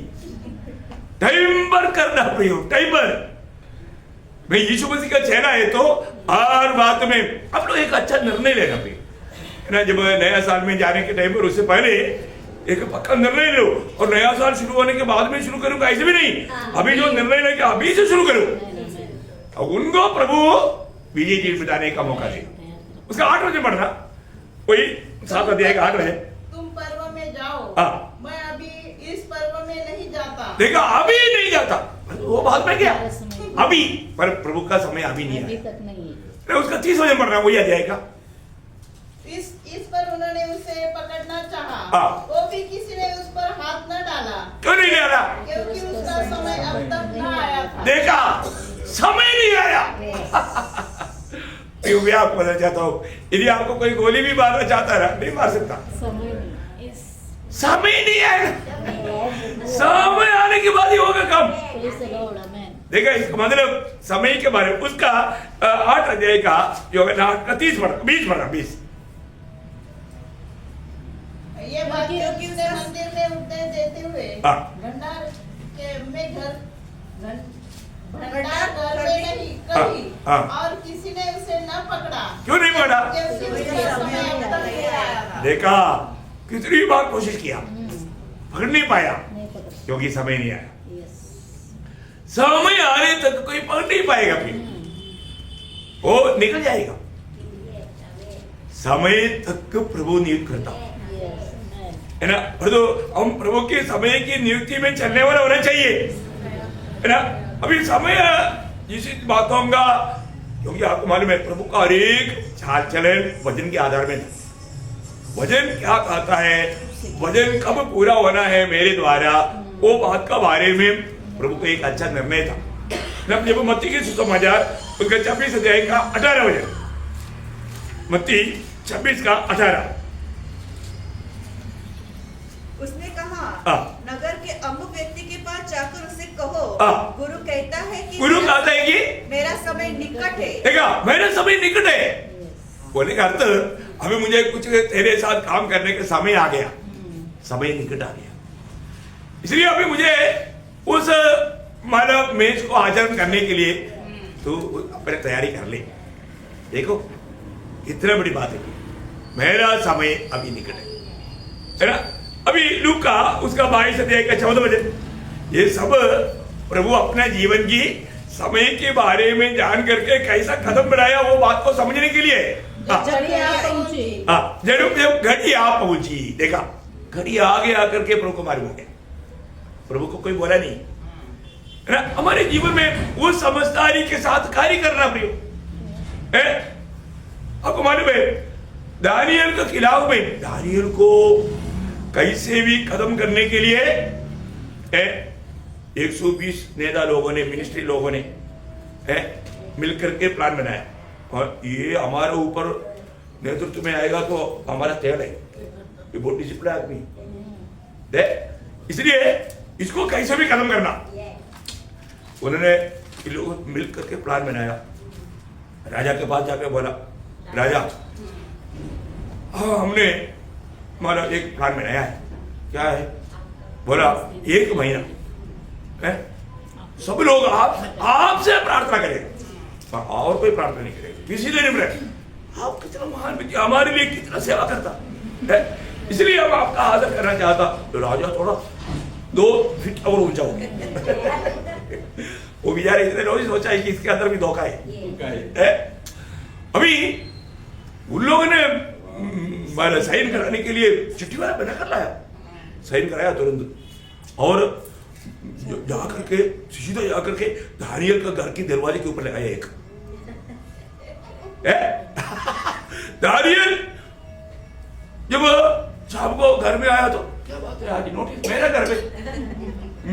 टाइम पर करना प्रियो, टाइम पर। भाई यीशु मसीह का चेहरा है तो हर बात में आप लोग एक अच्छा निर्णय लेना प्रियो, है ना। जब नया साल में जाने के टाइम पर उससे पहले एक पक्का निर्णय लो, और नया साल शुरू होने के बाद में शुरू करूंगा ऐसे भी नहीं, अभी जो निर्णय लेके अभी से शुरू करो। उनको प्रभु विजय जीवन बिताने का मौका दे। उसका 8 बजे पढ़ना, कोई 7 अध्याय का 8 है। तुम पर्व में जाओ, मैं अभी इस पर्व में नहीं जाता। देखा, अभी नहीं जाता, वो बाद में गया अभी, पर प्रभु का समय अभी नहीं अभी है। तक नहीं है। उसका 30 बजे पढ़ना, वही अध्याय का। इस पर उन्होंने उसे पकड़ना चाहा, वो भी किसी ने उस पर हाथ न डाला। क्यों नहीं डाला? क्योंकि उसका समय अब तक न आया था। देखा, समय नहीं आया। क्यों भी आपको बताना चाहता हूँ, यदि आपको कोई गोली भी मारना चाहता है नहीं मार सकता, समय नहीं, समय नहीं आएगा। समय आने के बाद ही होगा काम। Praise the Lord, amen. देखा, इसका मतलब समय के बारे में उसका 8 अध्याय का जो है ना 30 पढ़ा, 20 पढ़ा, 20। ये बात क्योंकि उसने मंदिर में उपदेश देते हुए भंडार में नहीं कही, और किसी ने उसे न पकड़ा। क्यों नहीं पकड़ा? क्योंकि उसका समय अब तक नहीं आया था। देखा, कितनी बार कोशिश किया, पकड़ नहीं पाया, नहीं पकड़। क्योंकि समय नहीं आया। Yes. समय आने तक कोई पकड़ नहीं पाएगा, फिर वो निकल जाएगा। समय तक प्रभु नियुक्त करता Yes, amen. है ना। तो हम प्रभु के समय की नियुक्ति में चलने वाला होना चाहिए, है ना। अभी समय इस बातों का, क्योंकि आपको मालूम है प्रभु का हर एक चाल चलन वचन के आधार में था। वचन क्या कहता है, वचन कब पूरा होना है मेरे द्वारा, वो बात का बारे में प्रभु को एक अच्छा निर्णय था। जब मत्ती के सुसमाचार उसका 26 अध्याय का 18 वचन, मत्ती 26 का 18। उसने कहा, नगर के अमुक व्यक्ति के पास जाकर उसे कहो, गुरु कहता है कि गुरु कहता है कि मेरा समय निकट है। देखा, मेरा समय निकट है। बोले का अर्थ, अभी मुझे कुछ तेरे साथ काम करने का समय आ गया, समय निकट आ गया, इसलिए अभी मुझे उस मानव मेज को आचरण करने के लिए तू अपने तैयारी कर ले। देखो कितनी बड़ी बात है, मेरा समय अभी निकट है ना। अभी लूका उसका 22 अध्याय का 14 वचन, ये सब प्रभु अपने जीवन की समय के बारे में जान करके कैसा कदम बढ़ाया वो बात को समझने के लिए। घड़ी आ पहुंची। जब घड़ी आ पहुंची, देखा घड़ी आगे आकर के प्रभु को मालूम हो गया, प्रभु को कोई बोला नहीं, है ना। हमारे जीवन में वो समझदारी के साथ कार्य करना प्रियो है। आपको मालूम है दानियल के खिलाफ में, दानियल को कैसे भी खत्म करने के लिए 120 नेता लोगों ने, मिनिस्ट्री लोगों ने मिलकर के प्लान बनाया, और ये हमारे ऊपर नेतृत्व में आएगा तो हमारा तेल है, ये बहुत डिसिप्लिन आदमी दे, इसलिए इसको कैसे भी खत्म करना। उन्होंने लोग मिल करके प्लान बनाया, राजा के पास जाकर बोला, राजा हाँ हमने हमारा एक प्लान बनाया है। क्या है? बोला 1 महीना है सब लोग आपसे प्रार्थना करें, और कोई प्रार्थना नहीं करेगा, किसी ने नहीं करेगा। आप कितना महान व्यक्ति, हमारे लिए कितना सेवा करता है, इसलिए हम आपका आदर करना चाहता। तो राजा थोड़ा 2 फीट और ऊंचा हो गया। वो बेचारे इतने रोज सोचा है कि इसके अंदर भी धोखा है। अभी उन लोगों ने साइन कराने के लिए चिट्ठी वाला बना कर लाया, साइन कराया तुरंत, और जाकर के सीधा जाकर के दानियल का घर के दरवाजे के ऊपर लगाया एक। दानियल जब साहब को घर में आया तो क्या बात है, आज नोटिस मेरा घर में,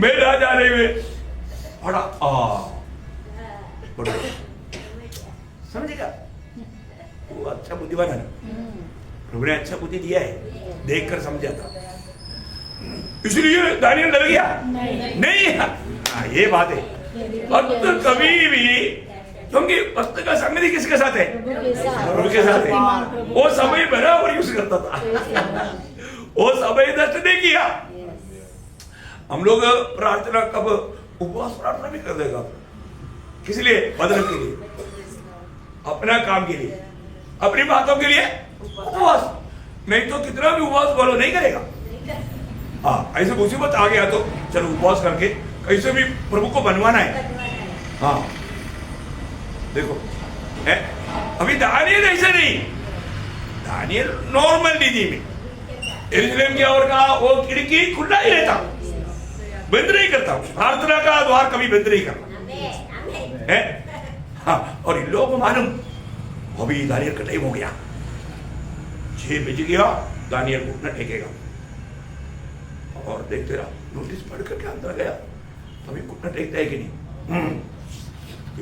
मेरा जाने में बड़ा बड़ा समझेगा। वो अच्छा बुद्धिमान है, प्रभु ने अच्छा बुद्धि दिया है, देखकर समझा था, इसलिए दानियल डर गया नहीं। ये बात है, भक्त कभी भी, क्योंकि भक्त का संगति किसके साथ है? प्रभु के साथ है। वो समय बराबर यूज करता था, वो समय नष्ट नहीं किया। हम लोग प्रार्थना कब उपवास प्रार्थना भी कर देगा, किस लिए? बदल के लिए, अपना काम के लिए, अपनी बातों के लिए उपवास। नहीं तो कितना भी उपवास बोलो नहीं करेगा। हाँ, ऐसे मुसीबत आ गया तो चलो उपवास करके कैसे भी प्रभु को बनवाना है। हाँ देखो है? अभी दानियल ऐसे नहीं, दानियल नॉर्मल निधि में यरूशलेम की ओर का वो खिड़की खुला ही रहता, बंद नहीं करता, प्रार्थना का द्वार कभी बंद नहीं करता है। हाँ, और इन लोगों को मालूम अभी दानियल का टाइम हो गया, 6 बज गया, दानियल घुटना टेकेगा। और देखते रहा, नोटिस पढ़ करके अंदर गया, अभी घुटना टेकता है कि नहीं।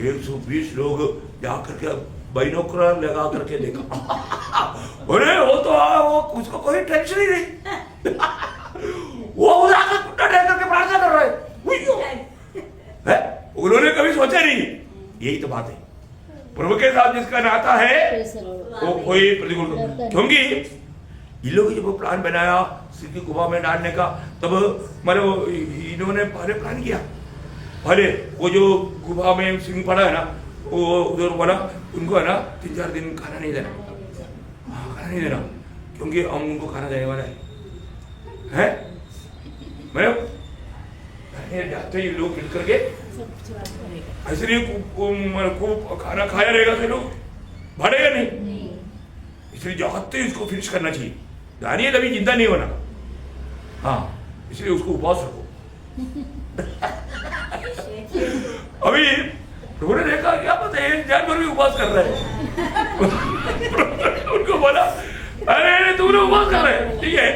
120 लोग जाकर के बाइनोकुलर लगा करके देखा, अरे वो तो वो उसको कोई टेंशन ही नहीं वो उधर घुटना टेक करके प्रार्थना कर रहे है। उन्होंने कभी सोचा नहीं। यही तो बात है, प्रभु के साथ जिसका नाता है वो कोई प्रतिकूल, क्योंकि ये लोग जब प्लान बनाया सिंह की गुफा में डालने का, तब मतलब इन्होंने पहले प्लान किया। पहले वो जो गुफा में सिंह पड़ा है ना, वो उधर वाला उनको है ना 3-4 दिन खाना नहीं देना। हाँ, खाना नहीं देना, क्योंकि हम उनको खाना देने वाला है। मतलब जाते ही लोग मिल करके ऐसे नहीं को खाना खाया रहेगा तो लोग बढ़ेगा नहीं, इसलिए जाते ही उसको फिनिश करना चाहिए। दानियल अभी जिंदा नहीं होना। हाँ, इसलिए उसको उपवास रखो। अभी प्रभु ने देखा क्या पता है जानवर भी उपवास कर रहे हैं उनको बोला अरे तुम लोग उपवास कर रहे हैं, ठीक है,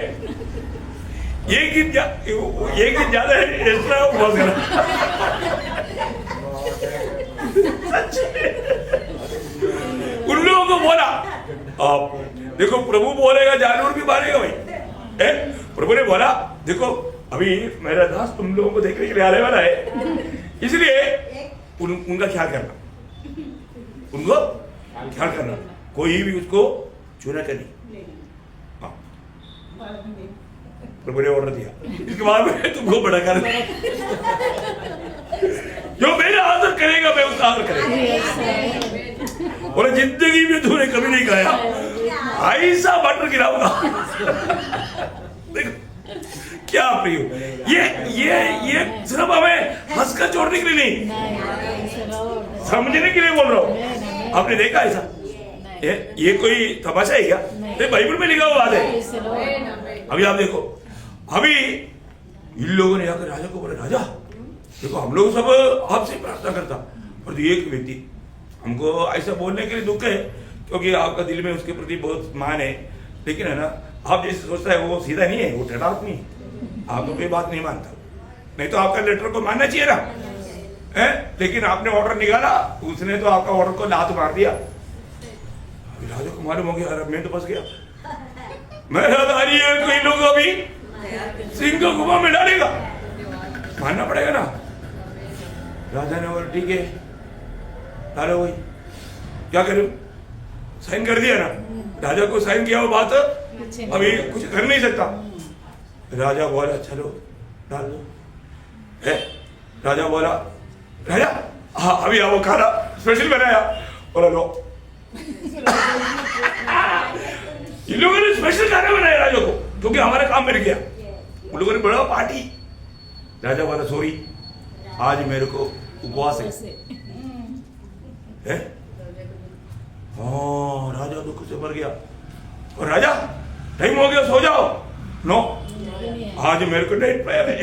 एक दिन ज्यादा है, एक्स्ट्रा उपवास कर उन लोगों को बोला आप देखो प्रभु बोलेगा जानवर भी मारेगा भाई। प्रभु ने बोला देखो अभी मेरा दास तुम लोगों को देखने के लिए आने वाला है, इसलिए उनका ख्याल करना, उनको ख्याल करना, कोई भी उसको छूना नहीं। हाँ, प्रभु ने ऑर्डर दिया, इसके बाद में तुमको बड़ा कर जो मेरा आदर करेगा मैं उसका आदर करेगा। और जिंदगी में तूने कभी नहीं खाया ऐसा बटर गिराऊंगा। देखो क्या प्रियो, ये सिर्फ हमें हंसकर छोड़ने के लिए नहीं, समझने के लिए बोल रहा हूँ। आपने देखा ऐसा? ये कोई तमाशा है क्या? ये बाइबल में लिखा हुआ बात है। अभी आप देखो, अभी इन लोगों ने आकर राजा को बोला राजा देखो हम लोग सब आपसे प्रार्थना करता, और एक व्यक्ति हमको ऐसा बोलने के लिए दुख है क्योंकि आपका दिल में उसके प्रति बहुत मान है, लेकिन है ना आप जैसे सोचता है वो सीधा नहीं है, वो टेढ़ा आदमी है, आपको कोई बात नहीं मानता। नहीं तो आपका लेटर को मानना चाहिए ना, है? लेकिन आपने ऑर्डर निकाला, उसने तो आपका ऑर्डर को लात मार दिया। अभी राजा को मालूम हो गया अरे मैं तो फंस गया, मेरा दानियल कोई लोग अभी सिंह को गुफा में डालेगा, मानना पड़ेगा ना। राजा ने बोला ठीक है डालो, वही क्या करूं, साइन कर दिया ना, राजा को साइन किया वो बात अभी कुछ कर नहीं सकता। राजा बोला चलो डाल दो, है? राजा बोला राजा हाँ अभी आओ खाना स्पेशल बनाया, बोला लो। इन लोगों ने स्पेशल खाना बनाया राजा को, क्योंकि हमारा काम मिल गया। उन लोगों ने बड़ा पार्टी। राजा बोला सॉरी आज मेरे को उपवास है? हाँ, राजा दुख से मर गया। और राजा टाइम हो गया सो जाओ। नो, आज मेरे को नाइट प्रेयर है,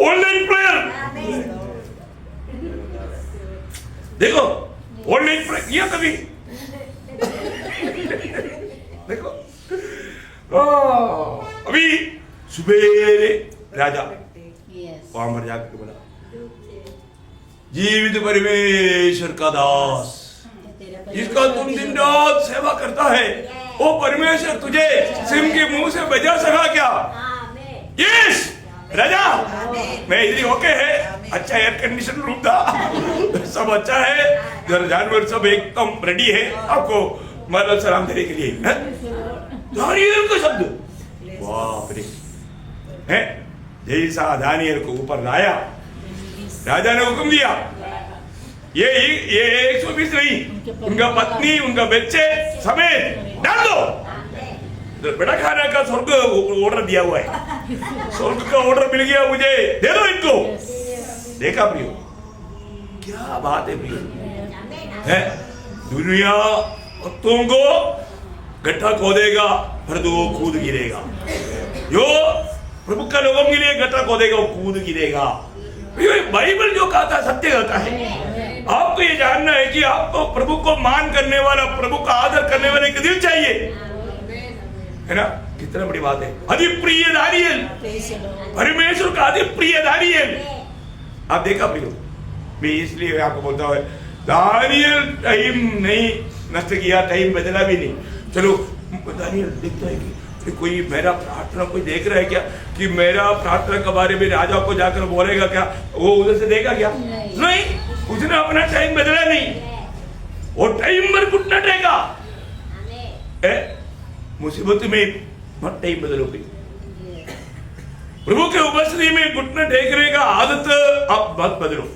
ऑनलाइन प्रेयर। देखो ऑनलाइन प्रेयर किया कभी? देखो अभी सुबेरे राजा वहां पर जाकर बोला जीवित परमेश्वर का दास जिसका तुम दिन रात सेवा करता है, वो परमेश्वर तुझे सिंह के मुंह से बजा सका क्या? यस राजा, मैं इधर ओके है, अच्छा एयर कंडीशन रूम था, सब अच्छा है, जानवर सब एकदम रेडी है आपको मतलब सलाम देने के लिए। दानियल का शब्द बाप रे, है जैसा दानियल को ऊपर लाया, राजा ने हुक्म दिया, ये 120 नहीं, उनका पत्नी उनका बच्चे समेत डाल दो। तो बड़ा खाना का स्वर्ग ऑर्डर दिया हुआ है, स्वर्ग का ऑर्डर मिल गया मुझे, दे दो इनको। देखा प्रियो, क्या बात है प्रियो, है दुनिया कुत्तों को गड्ढा खोदेगा फिर तो वो कूद गिरेगा, जो प्रभु का लोगों के लिए गड्ढा खोदेगा वो कूद गिरेगा। बाइबल जो कहता है सत्य कहता है। आपको ये जानना है कि आपको प्रभु को मान करने वाला, प्रभु का आदर करने वाला एक दिल चाहिए, है ना। कितना बड़ी बात है, अति प्रिय दानियल, परमेश्वर का अति प्रिय दानियल। आप देखा प्रियो, मैं इसलिए आपको बोलता हूँ, दानियल टाइम नहीं नष्ट किया, टाइम बदला भी नहीं। चलो दानियल देखता है कि कोई मेरा प्रार्थना कोई देख रहा है क्या, कि मेरा प्रार्थना के बारे में राजा को जाकर बोलेगा क्या, वो उधर से देखा क्या? नहीं, उसने अपना टाइम बदला नहीं, वो टाइम पर घुटना टेका। मुसीबत में मत टाइम बदलोगे, प्रभु के उपस्थिति में घुटना टेकने का आदत आप मत बदलो,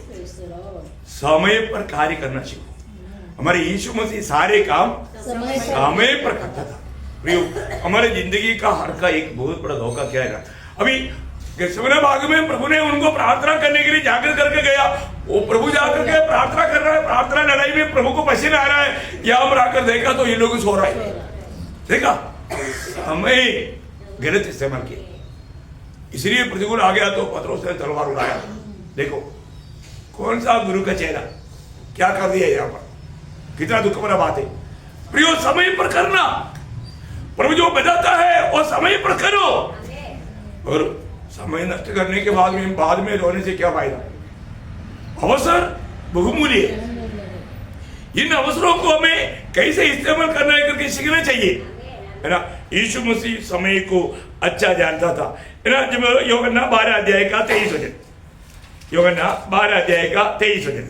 समय पर कार्य करना सीखो। हमारे यीशु मसीह सारे काम समय पर करता था। हमारे जिंदगी का हर का एक बहुत बड़ा धोखा क्या है ना, अभी गेत्सेमने बाग में प्रभु ने उनको प्रार्थना करने के लिए जाकर करके गया, वो प्रभु जाकर के प्रार्थना कर रहा है, प्रार्थना लड़ाई में प्रभु को पसीना आ रहा है, यहाँ पर आकर देखा तो ये लोग सो रहा है। देखा, हमें गलत इस्तेमाल किया, इसलिए प्रतिकूल आ गया तो पत्रोस ने तलवार उड़ाया। देखो कौन सा गुरु का चेहरा क्या कर दिया यहाँ पर, कितना दुख भरा बात है प्रियो। समय पर करना, प्रभु जो बताता है वो समय पर करो, और समय नष्ट करने के बाद में रोने से क्या फायदा। अवसर बहुमूल्य है, इन अवसरों को हमें कैसे इस्तेमाल करना है करके सीखना चाहिए, है ना। यीशु मसीह समय को अच्छा जानता था, है ना। जब यूहन्ना 12 अध्याय का 23 वचन, यूहन्ना 12 अध्याय का 23 वचन,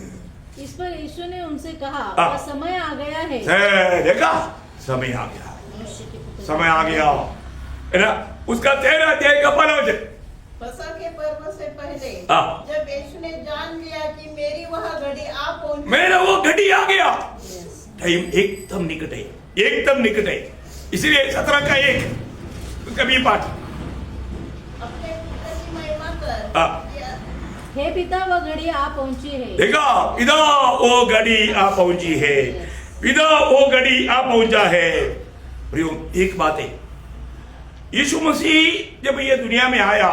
इस पर यीशु ने उनसे कहा, वह समय आ गया है। देखा, समय आ गया, समय आ गया, है ना। उसका 13 अध्याय का 15 वचन, फसह के पर्व से पहले जब यीशु ने जान लिया कि मेरी वह घड़ी आ पहुंची, मेरा वो घड़ी आ गया, टाइम एकदम निकट है, एकदम निकट है। इसलिए 17 का 1 उसका भी पाठ, अपने पिता की महिमा कर, हे पिता वह घड़ी आ पहुंची है। देखा, पिता वो घड़ी आ पहुंची है, पिता वो घड़ी आ पहुंचा है। प्रियो एक बात है, यीशु मसीह जब ये दुनिया में आया,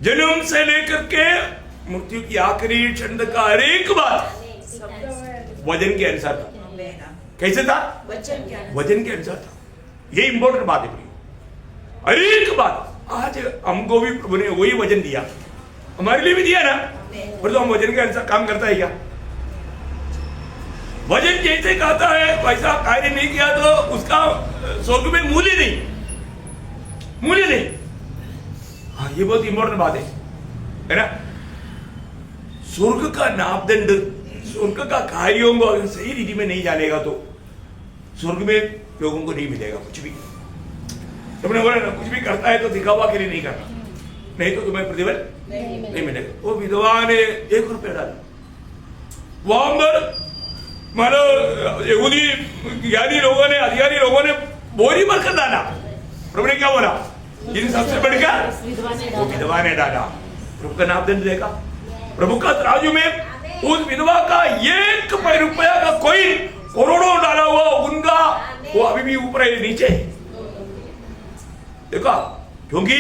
जन्म से लेकर के मृत्यु की आखिरी क्षण का हर एक बात वजन के अनुसार था। कैसे था? वजन के अनुसार था। ये इंपॉर्टेंट बात है प्रियो, हर एक बात। आज हमको भी प्रभु ने वही वजन दिया, हमारे लिए भी दिया ना, पर तो हम वजन के अनुसार काम करता है क्या? वजन जैसे कहता है वैसा कार्य नहीं किया तो उसका स्वर्ग में मूल्य नहीं, मूल्य नहीं। हाँ, ये बहुत इंपॉर्टेंट बात है ना। स्वर्ग का नापदंड, स्वर्ग का कार्यों को अगर सही रीति में नहीं जानेगा तो स्वर्ग में लोगों को नहीं मिलेगा कुछ भी। तुमने बोला ना, कुछ भी करता है तो दिखावा के लिए नहीं करना, नहीं तो तुम्हें प्रतिफल नहीं मिलेगा। वो विधवा ने 1 रुपया डाला, वहां पर मानो यहूदी ज्ञानी लोगों ने, अधिकारी लोगों ने बोरी भर कर डाला। प्रभु ने क्या बोला? इन सबसे बढ़कर वो विधवा ने डाला। प्रभु का नापदंड देखा, प्रभु का तराजू में उस विधवा का 1 रुपया का कोई करोड़ों डाला हुआ उनका, वो अभी भी ऊपर है नीचे। देखा, क्योंकि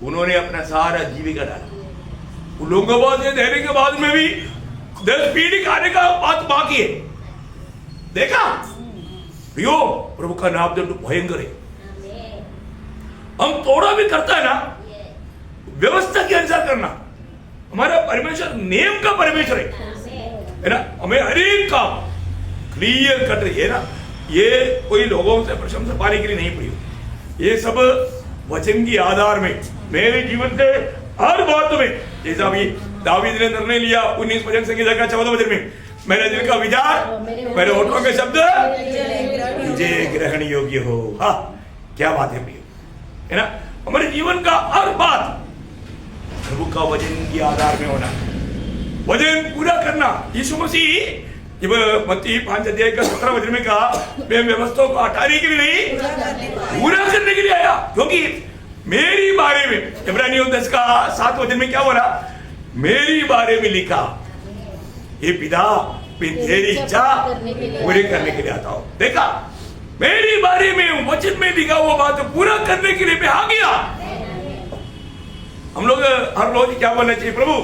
उन्होंने अपना सारा जीविका डाला। उन लोगों को बात देने के बाद में भी 10 पीढ़ी खाने का बात बाकी है। देखा यो, प्रभु का नापदंड भयंकर है। हम थोड़ा भी करता है ना, व्यवस्था के अनुसार करना। हमारा परमेश्वर नियम का परमेश्वर है ना। हमें हर एक काम क्लियर कट है ना। ये कोई लोगों से प्रशंसा पाने के लिए नहीं पड़ी, ये सब वचन के आधार में मेरे जीवन के हर बात में, जैसा अभी दावीद ने निर्णय लिया 19 वचन संगीता का 14 वचन में, मेरे दिल का विचार, मेरे होठों के शब्द मुझे ग्रहण योग्य हो। हाँ, क्या बात है प्रिय, है ना। हमारे जीवन का हर बात प्रभु का वचन के आधार में होना, वचन पूरा करना। यीशु मसीह जब मत्ती 5 अध्याय का 17 वचन में कहा, मैं व्यवस्था को हटाने के लिए नहीं, पूरा करने के लिए आया। क्योंकि मेरी बारे में इब्रानियों 10 का 7 वचन में क्या बोला, मेरी बारे में लिखा, ये पिता मैं तेरी इच्छा पूरी करने के लिए आता हूं। देखा, मेरी बारे में वचन में लिखा वो बात पूरा करने के लिए मैं आ गया। हम लोग हर रोज क्या बोलना चाहिए, प्रभु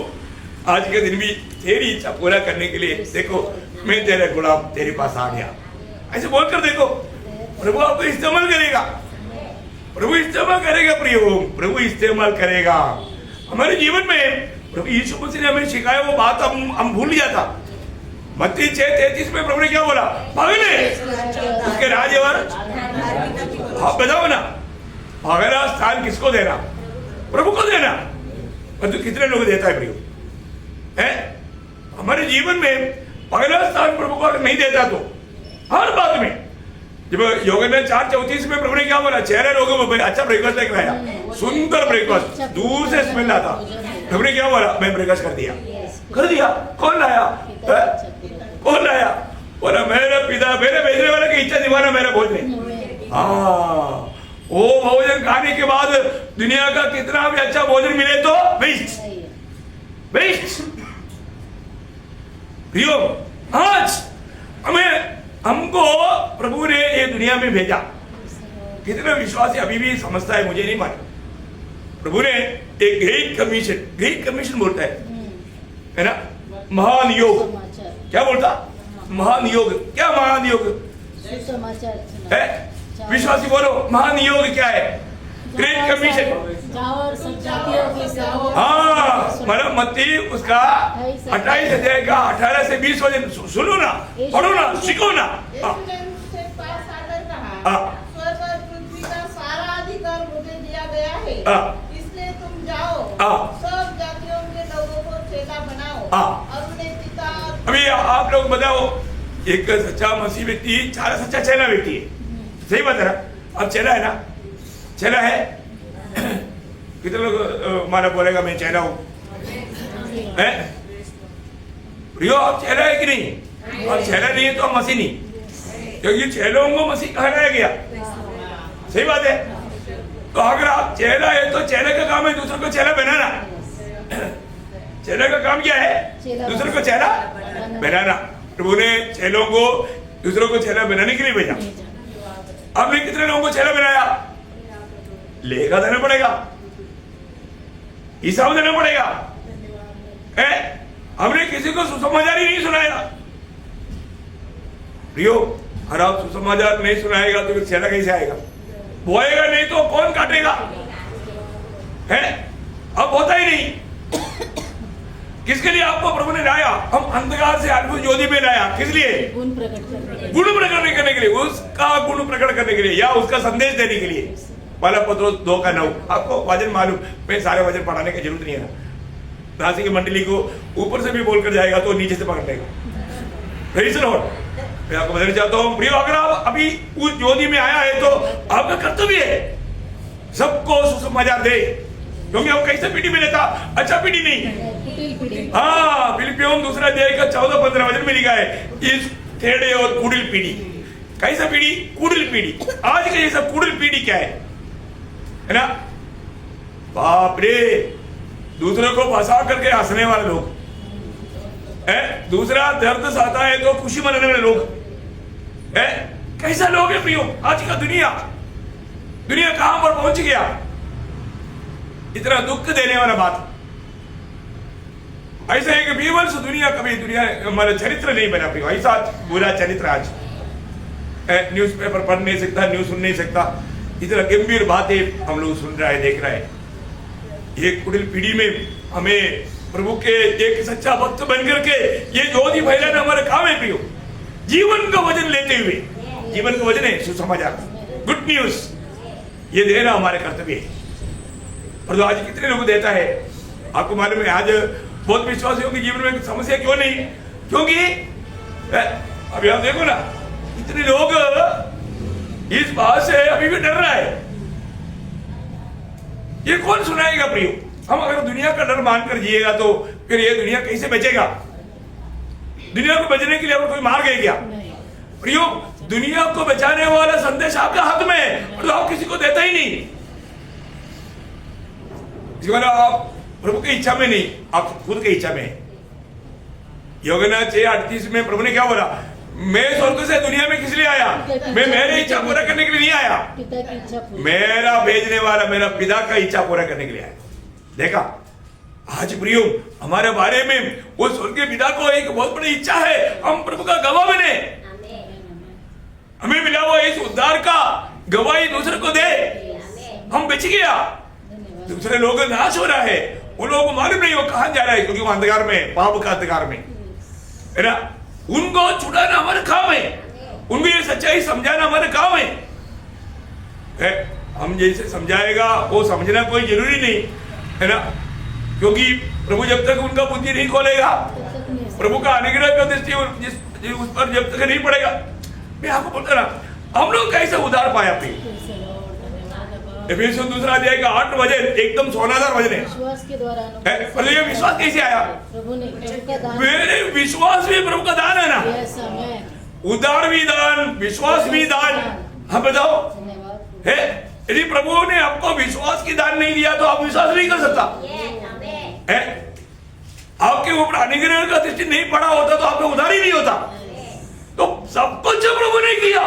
आज के दिन भी तेरी इच्छा पूरा करने के लिए देखो मैं तेरा गुलाम तेरे पास आ गया। ऐसे बोलकर देखो, प्रभु आपको इस्तेमाल करेगा, प्रभु इस्तेमाल करेगा, प्रभु इस्तेमाल करेगा हमारे जीवन में। प्रभु यीशु मसीह ने हमें सिखाया वो बात हम भूल गया था। मत्ती 6:33 में प्रभु ने क्या बोला, भागने उसके राज्य और आप बताओ ना, पहला स्थान किसको देना, प्रभु को देना। परंतु कितने लोग देता है प्रभु है हमारे जीवन में पहला स्थान प्रभु को नहीं देता तो हर बात में। जब योगेंद्र 4:34 में प्रभु ने क्या बोला, चेहरे लोगों में अच्छा ब्रेकफास्ट लेकर आया, सुंदर ब्रेकफास्ट, दूर से स्मेल आता। प्रभु ने क्या बोला, मैं ब्रेकफास्ट कर दिया। कौन लाया, कौन लाया, बोला मेरे पिता, मेरे भेजने वाले की इच्छा दीवाना मेरा भोजन। हाँ, वो भोजन खाने के बाद दुनिया का कितना भी अच्छा भोजन मिले तो वेस्ट। प्रियो, आज हमको प्रभु ने ये दुनिया में भेजा। कितने विश्वासी अभी भी समझता है मुझे नहीं मालूम। प्रभु ने एक ग्रेट कमीशन बोलता है ना, महान योग। क्या बोलता, महान योग। क्या महान योग है, विश्वासी बोलो, महान योग क्या है, ग्रेट कमीशन। हाँ, मतलब मत्ती उसका 28 अध्याय का 18 से 20 वचन सुनो ना, पढ़ो ना, सीखो ना। स्वर्ग और पृथ्वी का सारा अधिकार मुझे दिया गया है, इसलिए तुम जाओ, सब जातियों के लोगों को चेला बनाओ और उन्हें पिता। अभी आप लोग बताओ, एक सच्चा मसीह व्यक्ति सारा सच्चा चेला व्यक्ति है, सही बात है ना। अब चेला है ना, चेला है, कितने लोग माना बोलेगा मैं चेला हूं, है प्रियो, आप चेला है कि नहीं? आप चेला नहीं है तो आप मसीह नहीं, क्योंकि चेलों को मसीह कहलाया गया। सही बात है। तो अगर आप चेला है तो चेले का काम है दूसरों को चेला बनाना। चेले का काम क्या है, दूसरों को चेला बनाना। प्रभु ने चेलों को दूसरों को चेला बनाने के लिए भेजा। आपने कितने लोगों को चेला बनाया, लेखा देना पड़ेगा, हिसाब देना पड़ेगा। हमने किसी को सुसमाचार ही नहीं सुनाया। प्रियो, अगर आप सुसमाचार नहीं सुनाएगा तो फिर चेला कैसे आएगा? बोएगा नहीं तो कौन काटेगा? है अब होता ही नहीं। किसके लिए आपको प्रभु ने लाया? हम अंधकार से अद्भुत ज्योति में लाया। किस लिए? गुण प्रकट करने के लिए, उसका गुण प्रकट करने के लिए, या उसका संदेश देने के लिए। पहला पत्रोस 2:9। आपको वचन मालूम, मैं सारे वचन पढ़ाने की जरूरत नहीं है ना। नासिक की मंडली को ऊपर से भी बोलकर जाएगा तो नीचे से पकड़ लेगा। Praise the Lord. मैं आपको बताना चाहता हूँ प्रिय, अगर आप अभी उस ज्योति में आया है तो आपका कर्तव्य है सबको सुसमाचार दे, क्योंकि हम कैसे पीढ़ी में लेता, अच्छा पीढ़ी नहीं। हाँ, फिलिपियों 2 अध्याय का 14-15 वचन में लिखा है, इस टेढ़े और कुड़िल पीढ़ी। कैसा पीढ़ी? कुड़िल पीढ़ी। आज का ये सब कुड़िल पीढ़ी क्या है ना? बाप रे, दूसरों को फंसा करके हंसने वाले लोग, दूसरा दर्द आता है तो खुशी मनाने वाले लोग, कैसा लोग है प्रियो? आज का दुनिया कहां पर पहुंच गया? इतना दुख देने वाला बात। ऐसा है कि बीवंश दुनिया कभी हमारा चरित्र नहीं बना प्रियो। ऐसा बुरा चरित्र आज न्यूज़पेपर पढ़ नहीं सकता, न्यूज़ सुन नहीं सकता। इतना गंभीर बातें हम लोग सुन रहे हैं, देख रहे हैं। ये कुटिल पीढ़ी में हमें प्रभु के एक सच्चा भक्त बनकर के ये ज्योति फैलाना हमारा काम है प्रियो। जीवन का वचन लेते हुए, जीवन का वचन है सुसमाचार, गुड न्यूज, ये देना हमारे कर्तव्य है। और आज कितने लोग देता है आपको मालूम है? आज बहुत विश्वासियों के जीवन में समस्या क्यों नहीं? क्योंकि अभी आप देखो ना, इतने लोग इस बात से अभी भी डर रहा है। ये कौन सुनाएगा प्रियो? हम अगर दुनिया का डर मानकर जिएगा तो फिर ये दुनिया कैसे बचेगा? दुनिया को बचने के लिए और कोई मार गए क्या? प्रियो, दुनिया को बचाने वाला संदेश आपके हाथ में है, तो आप किसी को देता ही नहीं। आप प्रभु की इच्छा में नहीं, आप खुद की इच्छा में। योगना 6:38 में प्रभु ने क्या बोला? मैं स्वर्ग से दुनिया में किस लिए आया? मैं मेरी इच्छा पूरा करने के लिए नहीं आया, पिता की इच्छा पूरी। मेरा भेजने वाला मेरा पिता का इच्छा पूरा करने के लिए आया। देखा, आज प्रियो हमारे बारे में वो स्वर्गीय पिता को एक बहुत बड़ी इच्छा है, हम प्रभु का गवाह बने। हमें मिला हुआ इस उद्धार का गवाही दूसरे को दे। हम बच गया, दूसरे लोग नाश हो रहा है, वो लोग मालूम नहीं वो कहां जा रहा है, क्योंकि वो अंधकार में, पाप का अंधकार में है ना। उनको छुड़ाना हमारा काम है, उनको ये सच्चाई समझाना हमारा काम है। हम जैसे समझाएगा वो समझना कोई जरूरी नहीं है ना, क्योंकि प्रभु जब तक उनका बुद्धि नहीं खोलेगा, प्रभु का अनुग्रह का दृष्टि उस पर जब तक नहीं पड़ेगा। मैं आपको बोलता ना, हम लोग कैसे उधार पाया प्रिय? एफिसियों 2 अध्याय का 8 वचन एकदम सोनादार वचन है। विश्वास के द्वारा और ये विश्वास कैसे आया? प्रभु ने प्रभु का दान। मेरे विश्वास भी प्रभु का दान है ना। उदार भी दान, विश्वास भी दान। हम बताओ, धन्यवाद। है यदि प्रभु ने आपको विश्वास की दान नहीं दिया तो आप विश्वास नहीं कर सकता है। आपके ऊपर अनुग्रह का दृष्टि नहीं पड़ा होता तो आपका उधार ही नहीं होता। तो सब कुछ प्रभु ने किया,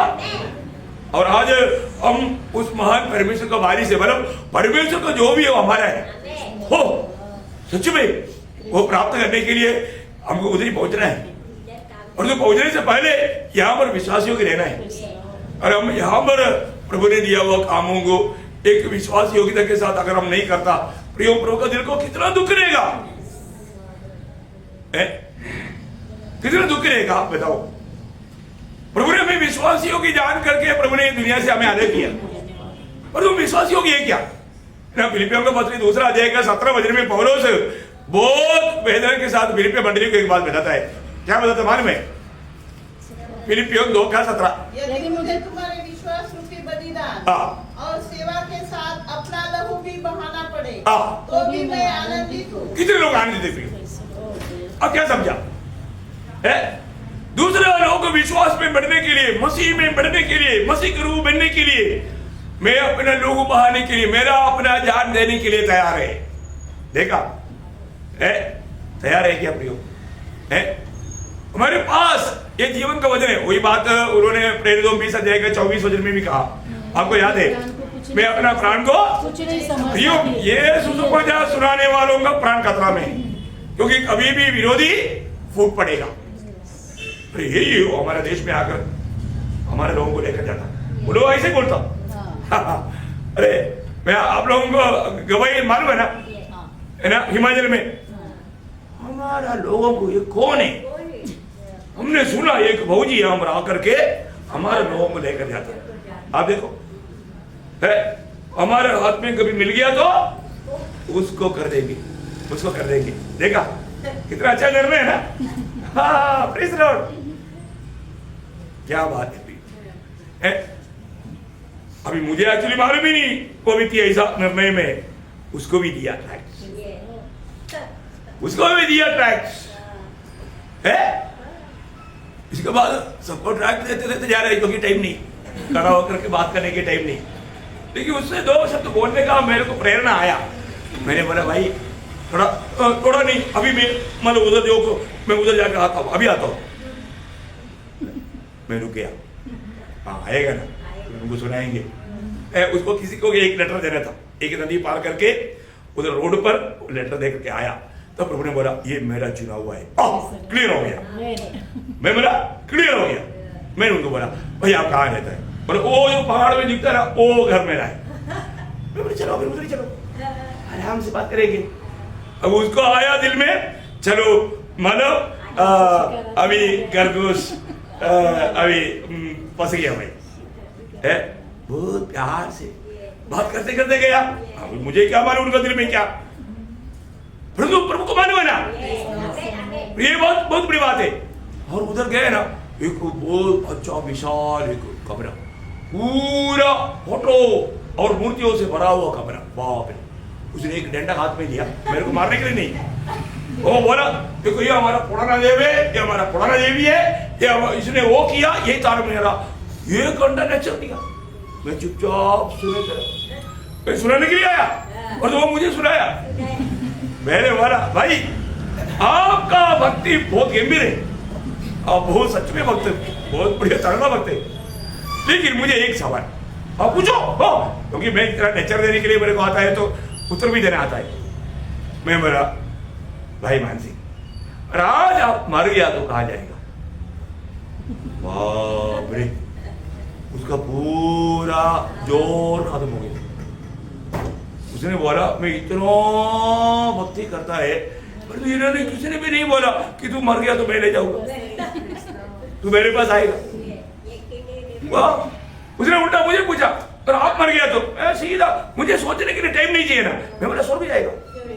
और आज हम उस महान परमेश्वर का वारिस है। मतलब परमेश्वर का जो भी हो हमारा है, हो सच में वो प्राप्त करने के लिए हमको उधर ही पहुंचना है, और तो पहुंचने से पहले यहाँ पर विश्वासियों के रहना है। और हम यहाँ पर प्रभु ने दिया हुआ कामों को एक विश्वास योग्यता के साथ अगर हम नहीं करता, प्रियो प्रभु का दिल को कितना दुख रहेगा, कितना दुख रहेगा बताओ। प्रभु ने हमें विश्वासियों की जान करके प्रभु ने दुनिया से हमें अलग किया, पर तुम विश्वासियों की है क्या? फिलिपियों का पत्री 2 अध्याय का 17 वचन में पौलुस बहुत वेदना के साथ फिलिपियों मंडली को एक बात बताता है। क्या बताता मालूम है? फिलिपियों 2:17, यदि मुझे तुम्हारे विश्वास रूपी बलिदान और सेवा के साथ अपना लहू भी बहाना पड़े तो भी मैं आनंदित हूँ। कितने लोग आनंदित है? अब क्या समझा है? दूसरे लोगों को विश्वास में बढ़ने के लिए, मसीह में बढ़ने के लिए, मसीह के रूप बनने के लिए, मैं अपने लोगों बहाने के लिए, मेरा अपना जान देने के लिए तैयार है। देखा है? तैयार है क्या प्रियो? है हमारे पास ये जीवन का वचन है। वही बात उन्होंने प्रेरितों 20 अध्याय का 24 वचन में भी कहा, आपको याद है? मैं अपना प्राण को प्रियो, ये सुसमाचार सुनाने वालों का प्राण खतरा में है, क्योंकि कभी भी विरोधी फूट पड़ेगा। अरे यही हो हमारे देश में आकर हमारे लोगों को लेकर जाता, वो लोग ऐसे बोलता। अरे मैं आप लोगों को गवाही मालूम है ना हिमाचल में हमारा लोगों को ये कौन है? हमने सुना एक भौजी हम आकर के हमारे लोगों को लेकर जाता। आप देखो है, हमारे हाथ में कभी मिल गया तो उसको कर देंगे, उसको कर देंगे। देखा कितना अच्छा निर्णय है ना? हाँ, प्रेज़ लॉर्ड, क्या बात है। अभी मुझे एक्चुअली मालूम ही नहीं वो भी थी ऐसा निर्णय में, उसको भी दिया टैक्स, उसको भी दिया टैक्स है। इसके बाद सबको ट्रैक्ट देते देते जा रहे, क्योंकि टाइम नहीं, खड़ा होकर के बात करने के टाइम नहीं। लेकिन उससे 2 शब्द बोलने का मेरे को प्रेरणा आया। मैंने बोला भाई थोड़ा नहीं, अभी मैं मतलब उधर जो मैं उधर जाकर आता हूँ, अभी आता हूँ। मैं रुक गया, हाँ आएगा ना, उनको सुनाएंगे। उसको किसी को एक लेटर देना था, एक नदी पार करके उधर रोड पर लेटर दे करके आया, तो प्रभु ने बोला ये मेरा चुना हुआ है। क्लियर हो गया, मैं बोला क्लियर हो गया। मैंने उनको बोला भाई आप कहाँ रहता है? बोले वो जो पहाड़ में दिखता है वो घर में है। मैं बोले चलो उधर चलो, आराम से बात करेंगे। अब उसको आया दिल में, चलो मानो अभी खरगोश अभी फंस गया भाई है। बहुत प्यार से बात करते करते गया। मुझे क्या मालूम उनका दिल में क्या, परंतु प्रभु को मालूम है ना, ये बहुत बड़ी बात है। और उधर गए ना, एक बहुत अच्छा विशाल एक कमरा, पूरा फोटो और मूर्तियों से भरा हुआ कमरा। बाप रे, उसने एक डंडा हाथ में लिया, मेरे को मारने के लिए नहीं। वो बोला देखो ये हमारा पुराना देव है, ये हमारा पुराना देवी है, ये इसने वो किया, यही तार मेरा, ये घंटा नेचर दिया। मैं चुपचाप सुने चला, मैं सुनाने के लिए आया और वो मुझे सुनाया। मैंने बोला भाई आपका भक्ति बहुत गंभीर है, आप बहुत सच में भक्त, बहुत बढ़िया तगड़ा भक्त है, लेकिन मुझे एक सवाल आप पूछो हो, क्योंकि मैं इतना नेचर देने के लिए मेरे को आता है तो उत्तर भी देना आता है। मैं बोला भाई मान सिंह आज आप मर गया तो कहा जाएगा? बाप रे, उसका पूरा जोर खत्म हो गया। उसने बोला मैं इतना भक्ति करता है, पर इन्होंने किसी ने भी नहीं बोला कि तू मर गया तो मैं ले जाऊंगा, तू मेरे पास आएगा। उसने उल्टा मुझे पूछा और आप मर गया तो? मैं सीधा, मुझे सोचने के लिए टाइम नहीं चाहिए ना, मैं बोला स्वर्ग जाएगा,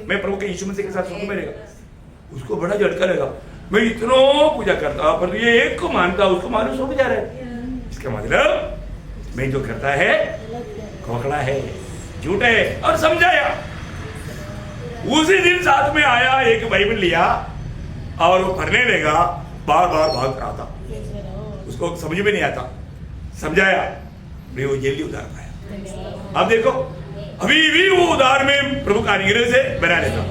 मैं प्रभु के यीशु मसीह के साथ स्वर्ग में रहेगा। उसको बड़ा झटका लगा, मैं इतना पूजा करता पर ये एक को मानता, उसको मानो स्वर्ग जा रहा है। इसका मतलब मैं जो करता है खोखला है, झूठ है। और समझाया, उसी दिन साथ में आया, एक बाइबल लिया और वो पढ़ने लगा, बार बार भाग रहा था, उसको समझ में नहीं आता। समझाया, मैं वो जल्दी उधार पाया। अब देखो अभी भी वो उधार में प्रभु का अनुग्रह से बना रहता।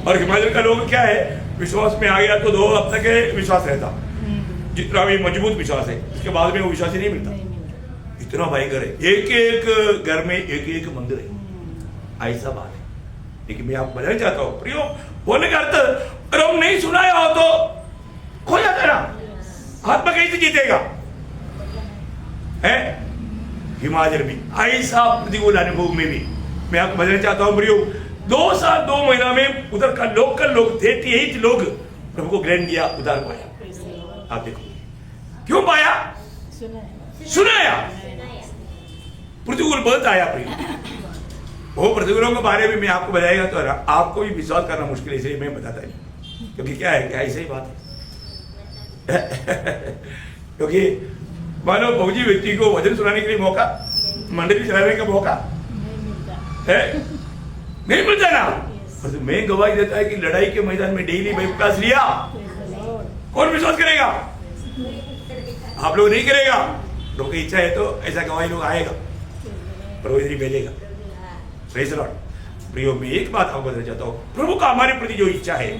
और हिमाचल का लोग क्या है, विश्वास में आ गया तो 2 हफ्ते के विश्वास रहता, जितना भी मजबूत विश्वास है, उसके बाद में वो विश्वास ही नहीं मिलता। इतना भयंकर है, एक एक घर में एक एक मंदिर है, ऐसा बात है। लेकिन मैं आपको बताना चाहता हूँ प्रियो, बोलने का अर्थ अगर हम नहीं सुनाया हो तो खो जाता ना, आत्मा कैसे जीतेगा है? हिमाचल में ऐसा प्रतिकूल अनुभव में भी मैं आपको बताना चाहता हूँ प्रियो, 2 साल 2 महीना में उधर का लोकल लोग 38 लोग प्रभु को ग्रहण किया, उधार पाया। आप देखो क्यों पाया? सुनाया। प्रतिकूल बहुत आया प्रियो, वो प्रतिकूलों के बारे में मैं आपको बताएगा तो आपको भी विश्वास करना मुश्किल है, इसलिए मैं बताता नहीं, क्योंकि क्या है, क्या ऐसा ही बात है। क्योंकि मानो बहुजी व्यक्ति को वचन सुनाने के लिए मौका, मंडली चलाने का मौका है नहीं मिलता ना। तो मैं गवाही देता है कि लड़ाई के मैदान में डेली बाइबल क्लास लिया, कौन विश्वास करेगा? आप लोग नहीं करेगा। लोगों की इच्छा है तो ऐसा गवाही लोग आएगा, प्रभु इधर भेजेगा। Praise Lord. प्रियो, मैं एक बात आपको बताना चाहता हूँ, प्रभु का हमारे प्रति जो इच्छा है,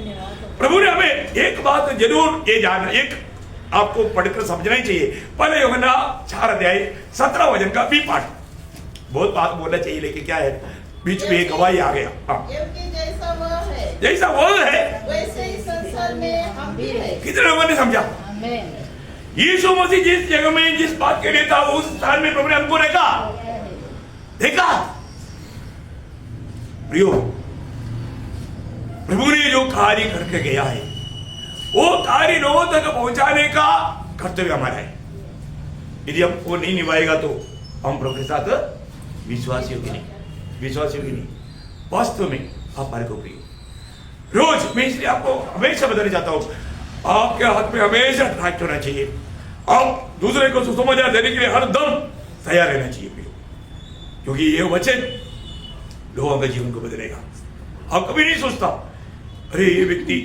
प्रभु ने हमें एक बात जरूर ये जानना, एक आपको पढ़कर समझना ही चाहिए। पहले यूहन्ना 4 अध्याय 17 वचन का भी पाठ, बहुत बात बोलना चाहिए, लेकिन क्या है बीच में एक गवाही आ गया। क्योंकि जैसा वो है, जैसा वो है वैसे ही संसार में हम भी है। कितने लोगों ने समझा? यीशु मसीह जिस जगह में जिस बात के लिए था, उस स्थान में प्रभु ने हमको देखा। प्रियो, प्रभु ने जो कार्य करके गया है, वो कार्य लोगों तक पहुंचाने का कर्तव्य हमारा है। यदि हम वो नहीं निभाएगा तो हम प्रभु के साथ विश्वास योग्य नहीं। वास्तव में आप हमारे को प्रिय, रोज मैं इसलिए आपको हमेशा बताना चाहता हूं, आपके हाथ में हमेशा ट्रैक्ट होना चाहिए। आप दूसरे को सुसमाचार देने के लिए हर दम तैयार रहना चाहिए प्रियो, क्योंकि ये वचन लोगों के जीवन को बदलेगा। आप कभी नहीं सोचता अरे ये व्यक्ति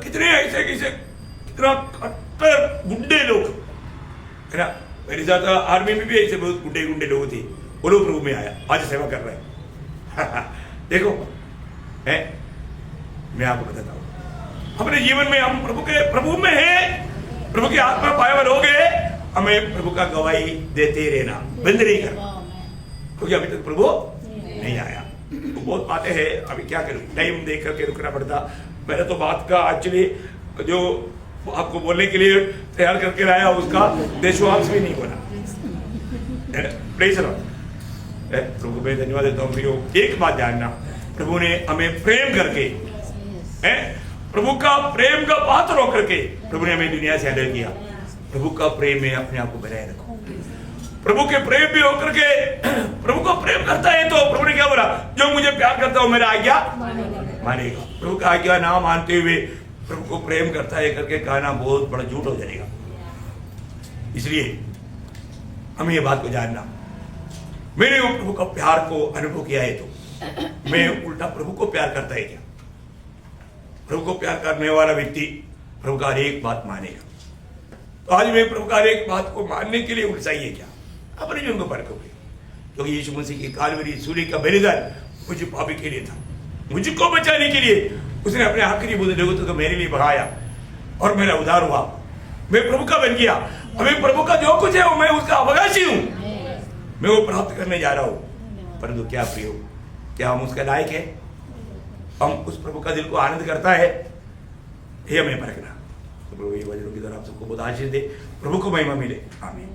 कितने ऐसे कितना कट्टर गुंडे लोग है ना, मेरे साथ आर्मी में भी ऐसे बहुत गुंडे लोग थे, वो लोग प्रभु में आया, आज सेवा कर रहे हैं। देखो है, मैं आपको बताता हूँ, अपने जीवन में हम प्रभु में है, प्रभु की आत्मा पाए हुए लोग हैं, हमें प्रभु का गवाही देते रहना, बंद नहीं करना, क्योंकि अभी तक प्रभु नहीं आया। तो बहुत बातें हैं, अभी क्या करूं, टाइम देख करके रुकना पड़ता। मैंने तो बात का एक्चुअली जो आपको बोलने के लिए तैयार करके लाया, उसका देशवांश भी नहीं बोला। Praise the Lord. प्रभु को मैं धन्यवाद देता हूँ प्रियो। एक बात जानना, प्रभु ने हमें प्रेम करके, प्रभु का प्रेम का पात्र होकर के प्रभु ने हमें दुनिया से अलग किया। प्रभु का प्रेम में अपने आप को बनाए रखो। प्रभु के प्रेम भी होकर के प्रभु को प्रेम करता है तो प्रभु ने क्या बोला, जो मुझे प्यार करता हो मेरा आज्ञा मानेगा। प्रभु का आज्ञा ना मानते हुए प्रभु को प्रेम करता है करके कहना बहुत बड़ा झूठ हो जाएगा। इसलिए हमें ये बात को जानना, मैंने वो प्रभु का प्यार को अनुभव किया है तो मैं उल्टा प्रभु को प्यार करता है क्या? प्रभु को प्यार करने वाला व्यक्ति प्रभु का हर एक बात मानेगा। तो आज मैं प्रभु का हर एक बात को मानने के लिए उत्साही क्या? अपने जीवन को परखोगे, क्योंकि यीशु मसीह की कालवरी सूली का बलिदान मुझे पापी के लिए था, मुझको बचाने के लिए उसने अपने आखिरी बूंद को मेरे लिए बहाया और मेरा उद्धार हुआ। मैं प्रभु का बन गया। अभी प्रभु का जो कुछ है वो मैं उसका अवकाशी हूं, मैं वो प्राप्त करने जा रहा हूं। परंतु क्या प्रियो, क्या हम उसके लायक है? हम उस प्रभु का दिल को आनंद करता है, ये हमें परखना। तो प्रभु ये वचनों की तरह आप सबको बहुत आशीष दे, प्रभु को महिमा मिले। आमीन।